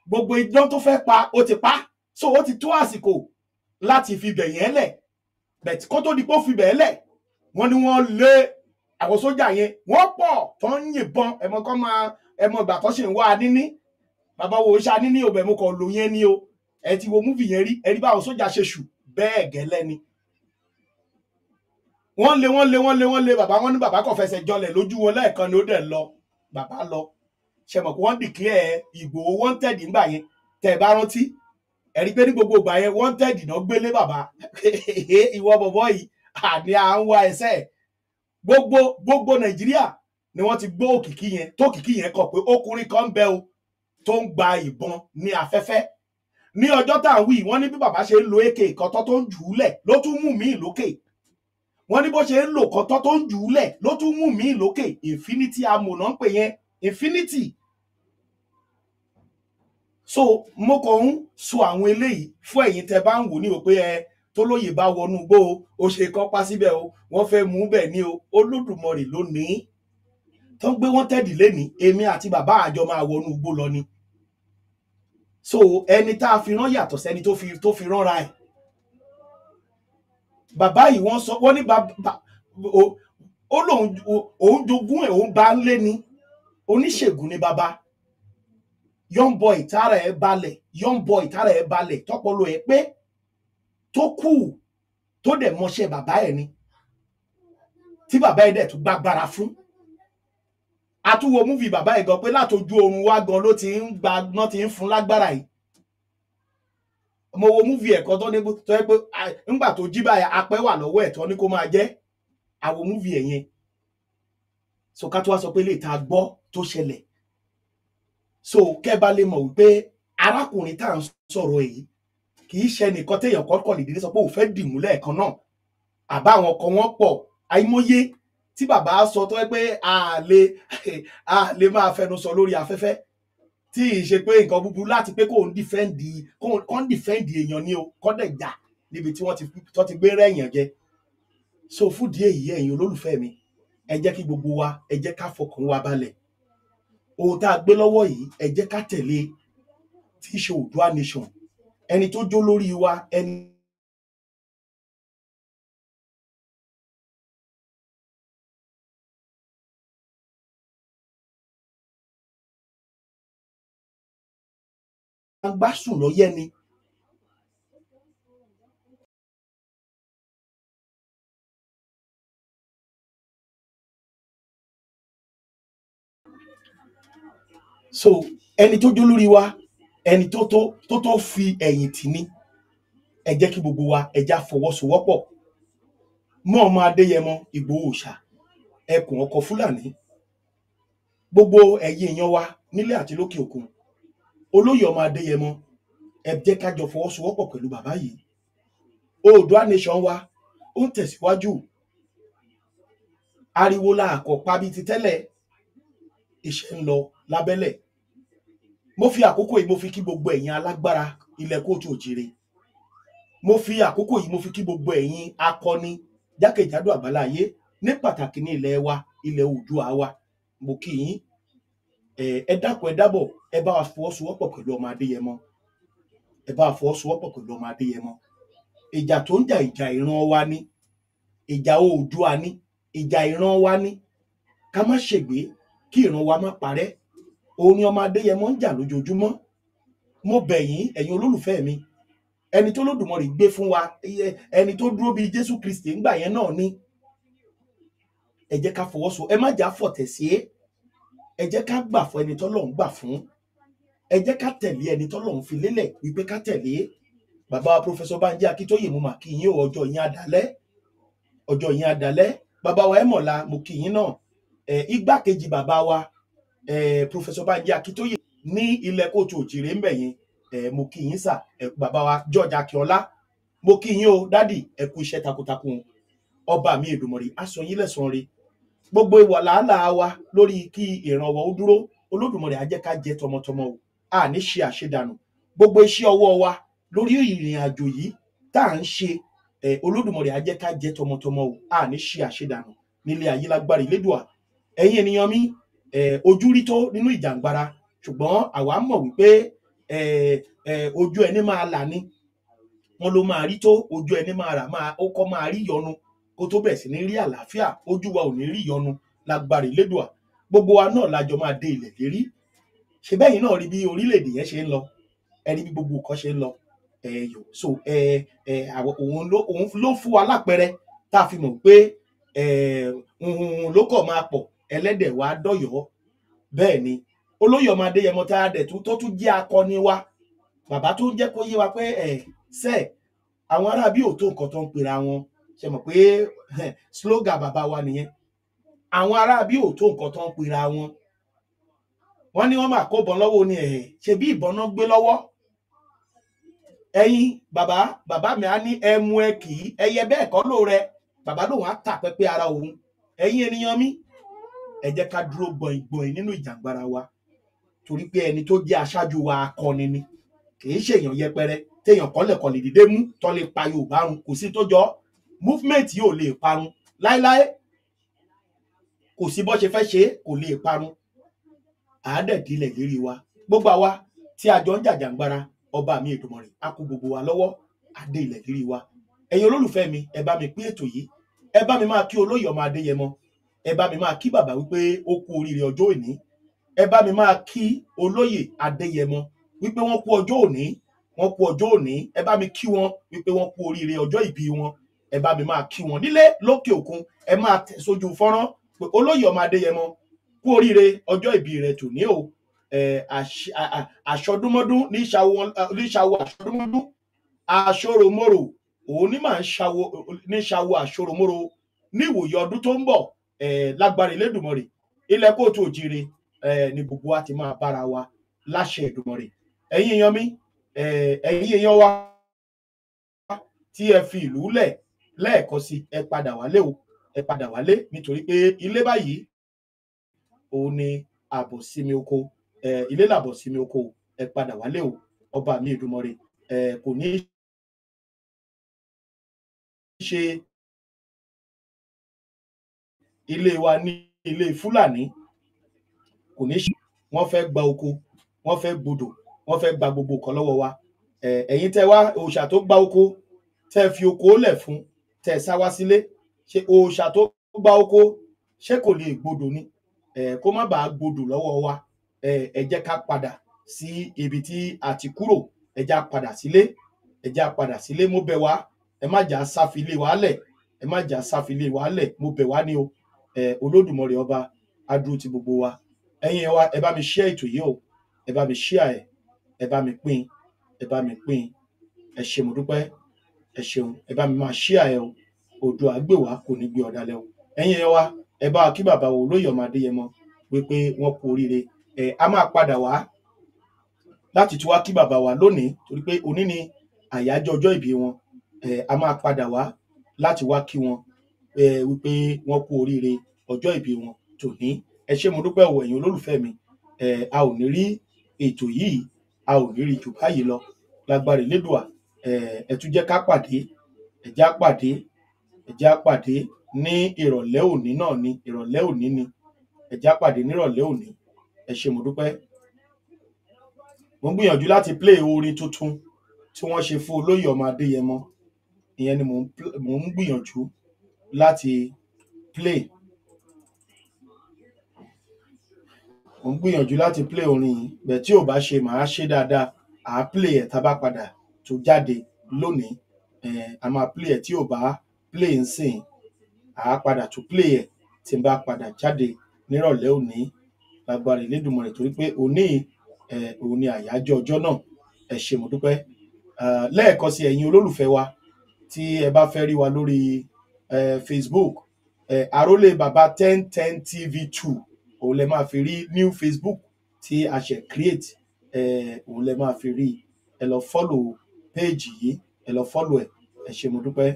gbogbo idán tó fẹ́ pa ó ti pa so ó ti tó àsìkò láti fi bẹ̀yẹn lẹ̀ bẹ̀tí kó tó di pé ó fi bẹ̀ẹ́ lẹ̀ wọ́n ní wọ́n lé àwọn sójà yẹn wọ́n pọ̀ tó ń yìnbọn ẹ̀mọ́ ìgbà tó ṣe ń wá níní bàbá wo ṣá níní òbẹ̀ mo kàn lò yẹn ní o ẹ ti wo múfì yẹn rí ẹ rí báwọn sójà ṣe ṣù bẹ́ẹ̀ gẹ́lẹ́ ni. wọ́n lé bàbá wọn ní bàbá kò fẹsẹ̀ jọlẹ̀ lójú wọn lẹ́ẹ̀kan ni ó dẹ̀ lọ bàbá lọ. ṣe mọ̀ pé wọ́n declare Ìgbòho wanted nígbà yẹn tẹ̀ bá rántí ẹ̀rí pé ní gbogbo ìgbà yẹn wanted náà gbélé bàbá ìwọ bọ̀bọ̀ yìí àní à ń wá ẹsẹ̀ gbogbo Nàìjíríà ni wọ́n ti gbọ́ òkìkí yẹn tó òkìkí yẹn kọ̀ pé ọkùnrin kan ń bẹ o tó ń gba ìbọn ní afẹ́fẹ́. ní ọjọ́ tá à ń wí wọ́n ní bí bàbá ṣe ń lo AK kọ́tọ́ tó ń jù ú lẹ̀ ló tún mú míì lókè. wọ́n ní bó ṣe ń lo kọ́tọ́ tó ń jù ú lẹ̀ ló tún mú míì lókè infinity amò náà ń pè yẹn infinity. so mo kàn ń sọ àwọn eléyìí fún ẹ̀yin tẹ́ bá ń wò ní o pé tó lóye bá wọnú gbó o ṣe kọ́pá síbẹ̀ o wọ́n fẹ́ mú bẹ̀ ní o Olódùmarè ló ní tó ń gbé wọ́n tẹ̀dí lẹ́ni èmi àti bàbá àjọ máa wọnú gbó lọ ni. so ẹni tá a fi rán yàtọ̀ sẹ́ni tó fi ránra ẹ̀. bàbá yìí wọ́n sọ wọ́n ní ó lóun òun jogún ẹ̀ òun bá ń lé ni oníṣègùn ni bàbá young boy tára ẹ̀ balẹ̀ tọ́pọ̀lọ ẹ̀ pé tó kù tó dẹ̀ mọṣẹ́ bàbá ẹ̀ ni tí bàbá ẹ̀ dẹ̀ tún gbàgbára fún. àtúwò múfì bàbá ẹ̀ gan pé látojú oorun wá gan ló ti ń fún lágbára yìí. mo wo múfì ẹ̀kọ́ tó ní tó yẹ pé ńgbà tó jí báyà apẹ́ wà lọ́wọ́ ẹ̀ tó ní kó máa jẹ́ àwọn múfì ẹ̀ yẹn. so ká tó wá sọ pé lè ta gbọ́ tó ṣẹlẹ̀. so kẹ́ bá lè mọ̀ wípé arákùnrin tá à ń sọ̀rọ̀ èyí kì í ṣe nìkan téèyàn kọ́kọ́ lè dé sọ pé òun fẹ́ dìmú lẹ́ẹ̀kan náà àbá àwọn ọkọ wọn pọ̀ àìmọye tí bàbá sọ tó yẹ pé a lè máa fẹnu sọ lórí afẹ́fẹ́ tí ì ṣe pé nǹkan búburú láti pé kò ń dìfẹ́ǹdì èèyàn ní o kọ́dẹ̀ jà níbi tí wọ́n ti gbé rẹ̀yàn jẹ. so fúdìí èyí ẹ̀yin olólùfẹ́ mi ẹ jẹ́ kí gbogbo wa ẹ jẹ́ ká fọkàn wa balẹ̀ ohun tá a gbé lọ́wọ́ yìí ẹ jẹ́ ká tẹ̀lé tí í ṣe Oòduà nation ẹni tó jó lórí wa ẹni gbá sùn lọ́yẹ́ ni. So ẹni tó jó lórí wa, ẹni tó fi ẹ̀yìn tì ní, ẹ jẹ́ kí gbogbo wa ẹja fọwọ́sowọ́pọ̀ mọ́ ọmọ Adéyẹmọ Ìgbòho Òòṣà, ẹkùn ọkọ̀ Fúlàní. Gbogbo ẹ̀yin èèyàn wa nílé àti lókè òkun, olóyè ọmọ Adéyẹmọ, ẹ jẹ́ ká jọ fọwọ́sowọ́pọ̀ pẹ̀lú bàbá yìí. Oòduà nation wa ó ń tẹ̀síwájú. Ariwo la àkọ́pá bíi ti tẹ́lẹ̀, iṣẹ́ ń lọ lábẹ́lẹ̀. Mo fi àkókò yìí mo fi kí gbogbo ẹ̀yin alágbára ilẹ̀ kóòtù òjìrè. Mo fi àkókò yìí mo fi kí gbogbo ẹ̀yin akọni jákèjádò àgbáláyé, ní pàtàkì ní ilẹ̀ wa, ilẹ̀ Oòduà wa. Mo kí yín, ẹ dákun ẹ dábọ̀, ẹ bá wa fọwọ́sowọ́pọ̀ pẹ̀lú ọmọ Adéyẹmọ, ẹ bá wa fọwọ́sowọ́pọ̀ pẹ̀lú ọmọ Adéyẹmọ. Ìjà tó ń jà, ìjà ìran wa ni, ìjà Oòduà ni, ìjà ìran wa ni. Ká má ṣègbé, kí ìran wa má parẹ́. Òun ni ọmọ Adéyẹmọ ń jà lójoojúmọ́. Mo bẹ̀ yín, ẹ̀yin olólùfẹ́ mi, ẹni tó lódùmarè gbé fún wa, ẹni tó dúró bíi Jésù Kristi ńgbà yẹn náà ni. Ẹ jẹ́ ká fọwọ́sowọ́pọ̀, ẹ má jà fọ̀tẹ̀ sí, ẹ jẹ́ ká gbà fún ẹni tọ́lọ́run gbà fún, ẹ jẹ́ ká tẹ̀lé ẹni tọ́lọ́run fi lélẹ̀ wípé ká tẹ̀lé. Bàbá wa Professor Banji Akíntóyè, mo mà kí yín o, ọjọ́ yín adalẹ́, ọjọ́ yín adalẹ́. Bàbá wa Ẹ̀mọ̀lá, mo kí yín náà. Igbákejì bàbá wa Professor Banji Akíntóyè ní ilẹ̀ kóòtù òjìrè ń bẹ̀ yẹn, mo kí yín sà. Bàbá wa George Akínọlá, mo kí yín o dádì, ẹ kú iṣẹ́ takuntakun. Ọba mi Èdùmàrè á san yín lẹ́san rẹ̀. Gbogbo ìwà làálàá wa lórí kí ìran wa ó dúró, Olódùmarè á jẹ́ ká jẹ tọmọtọmọ o, a ní ṣe àṣedànù. Gbogbo iṣẹ́ ọwọ́ wa lórí ìrìn àjò yìí tá à ń ṣe, Olódùmarè á jẹ́ ká jẹ tọmọtọmọ o, a ní ṣe àṣedànù nílé ayé lágbára Elédùà. Ẹ̀yin ènìyàn mi, ojú rí tó nínú ìjàngbara, ṣùgbọ́n àwa mọ̀ wípé ojú ẹni máa là ní, wọn ló máa rí tó, ojú ẹni máa rà, ó kọ́ máa rí yọnu kó tó bẹ̀ sí ní rí àlàáfíà. Ojú wa ò ní rí yọnu lágbára Elédùà. Gbogbo wa náà lájọ máa dé ilẹ̀ lérí. Ṣé bẹ́yìn náà rí bí orílẹ̀-èdè yẹn ṣe ń lọ, ẹ rí bí gbogbo nǹkan ṣe ń lọ. So òun ló fún wa lápẹẹrẹ tá a fi mọ̀ pé ló kọ̀ máa pọ̀, ẹlẹ́dẹ̀ wa dọ̀yọ̀. Bẹ́ẹ̀ ni olóyè ọmọ Adéyẹmọ tá a dẹ̀ tó tún jẹ́ akọni wa, bàbá tó ń jẹ́ kó yé wa pé àwọn ará bí ò tó nǹkan tó ń pera wọn. Ṣe mọ̀ pé slogan bàbá wa nìyẹn, àwọn ará bí ò tó nǹkan tó ń pera wọn. Wọ́n ní wọ́n máa kó ìbọn lọ́wọ́ ni, ṣe bí ìbọn náà gbé lọ́wọ́. Ẹ̀yin bàbá mi á ní ẹmu ẹ kì í, ẹyẹ bẹ́ẹ̀ kọ́ ló rẹ, bàbá lòun á tà pẹ́pẹ́ ara òun. Ẹ̀yin ènìyàn mi, ẹ jẹ́ ká dúró gbọ̀ngbọ̀n nínú ìjàngbara wa, torí pé ẹni tó jẹ́ aṣáájú wa akọni ni, kì í ṣèyàn yẹpẹrẹ téèyàn kọ́lẹ̀kọ́ lè dìde mú tó lè pa Yorùbá run. Kò sí tó jọ, movement yìí ò lè parun láéláé, kò sí bó ṣe fẹ́ ṣe, kò lè parun. Àádẹ́dílẹ̀ lérí wa, gbogbo àwa tí a jọ ń jàjàngbara, ọba mi Èdùmàrè á kó gbogbo wa lọ́wọ́, adé ilẹ̀ lérí wa. Ẹ̀yin olólùfẹ́ mi, ẹ bá mi pín ètò yìí, ẹ bá mi máa kí olóyè ọmọ Adéyẹmọ, ẹ bá mi máa kí bàbá wípé ó kú oríire ọjọ́ òní, ẹ bá mi máa kí olóyè Adéyẹmọ wípé wọ́n kú ọjọ́ òní, wọ́n kú ọjọ́ òní. Ẹ bá mi kí wọn wípé wọ́n kú oríire ọjọ́ ìbí wọn. Ẹ bá mi máa kí wọn nílé lókè òkun, ẹ máa tẹ̀ sójú fọ́nrán pé olóyè ọmọ Adéyẹmọ kú oríire ọjọ́ ìbí rẹ̀ tòní o. Àṣọdúnmọ́dún ní ṣàwọ̀ àṣọdúnmọ́dún, àṣọròmọ́rò òun ní máa ń ṣàwọ̀ àṣọròmọ́rò ní ìwòye ọdún tó ń bọ̀. Lágbára Elédùmarè, ilẹ̀ kóòtù òjìrè ni gbogbo wa ti máa bára wa láṣẹ Èdùmàrè. Ẹ̀yin èèyàn mi, ẹ̀yin èèyàn wa tí ẹ fi ìlú lẹ̀ lẹ́ẹ̀kan sí, ẹ padà wálé o, ẹ padà wálé, nítorí pé ilé báyìí òun ni àbọ̀ sími oko, ilé làbọ̀ sími oko. Ẹ padà wálé o, ọba mi Èdùmàrè kò ní ṣe ilé wa ní ilé Fúlàní, kò ní ṣe wọ́n fẹ́ gba oko, wọ́n fẹ́ gbodò, wọ́n fẹ́ gba gbogbo nǹkan lọ́wọ́ wa. Ẹ̀yin tẹ́ wá òòṣà tó gba oko, tẹ́ fi oko lẹ̀ fún, tẹ́ sá wá sílé, ṣe òòṣà tó gba oko ṣé kò lè gbodò ni? Kó má bàa gbodò lọ́wọ́ wa. Ẹ jẹ́ ká padà sí ibi tí a ti kúrò. Ẹ já padà sílé, ẹ já padà sílé. Mo bẹ̀ wá, ẹ má jà sáfilé wa lẹ̀, ẹ má jà sáfilé wa lẹ̀. Mo bẹ̀ wá ní o. Olódùmarè ọba á dúró ti gbogbo wa. Ẹ̀yin wa, ẹ bá mi share ètò yìí o. Ẹ bá mi share ẹ̀, ẹ bá mi pín, ẹ bá mi pín. Ẹ ṣé mo dúpẹ́, ẹ ṣeun. Ẹ bá mi máa share ẹ̀ o. Oòduà á gbè wá, kò ní gbé ọ̀dàlẹ̀ o. Ẹ̀yin wa, ẹ bá wa kí bàbá wa Olóyè Ọmọ Adéyẹmọ wípé wọ́n kú oríire. A máa padà wá láti tún wá kí bàbá wa lónìí torí pé òní ni àyájọ́ ọjọ́ ìbí wọn. A máa padà wá láti wá kí wọn wípé wọ́n kú oríire ọjọ́ ìbí wọn tòní. Ẹ ṣé mo dúpẹ́ o ẹ̀yin olólùfẹ́ mi. A ò ní rí ètò yìí, a ò ní rí jù báyìí lọ. Lágbára Elédùà, ẹ tún jẹ́ ká pàdé, ẹ já pàdé, ẹ já pàdé ní ìrọ̀lẹ́ òní náà ni, ìrọ̀lẹ́ òní ni. Ẹ já pàdé ní ìrọ̀lẹ́ òní. Ẹ ṣé mo dúpẹ́. Mo ń gbìyànjú láti play orin tuntun tí wọ́n ṣe fún Olóyè Ọmọ Adéyẹmọ. Ìyẹn ni mò ń gbìyànjú láti play. Mo ń gbìyànjú láti play orin yìí, bẹ̀ tí ò bá ṣe màá ṣe dáadáa. À á play ẹ̀ tá bá padà tó jáde lónìí. A máa play ẹ̀ tí ò bá play ńsìn. À á padà tún play ẹ̀ tí n bá padà jáde nírọ̀lẹ́ òní. Lágbára Elédùmarè torí pé òní òun ni àyájọ́ ọjọ́ náà. Ẹ ṣé mo dúpẹ́. Lẹ́ẹ̀kan sí ẹ̀yin olólùfẹ́ wa tí ẹ bá fẹ́ rí wa lórí Facebook, Àrólé Baba 1010 TV2 òun lẹ máa fi rí new Facebook tí a ṣẹ̀ create. Òun lẹ máa fi rí. Ẹ lọ follow page yìí, ẹ lọ follow ẹ̀. Ẹ ṣé mo dúpẹ́.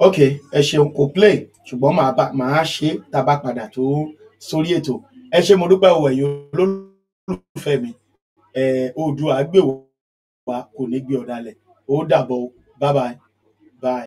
Ok, ẹ ṣeun, kò play ṣùgbọ́n màá ṣe tá bá padà tó sórí ètò. Ẹ ṣé mo dúpẹ́ o ẹ̀yin olólùfẹ́ mi. Oòduà á gbè wá, kò ní gbé ọ̀dàlẹ̀. Ó dàbọ̀ o. Bye bye. Bye.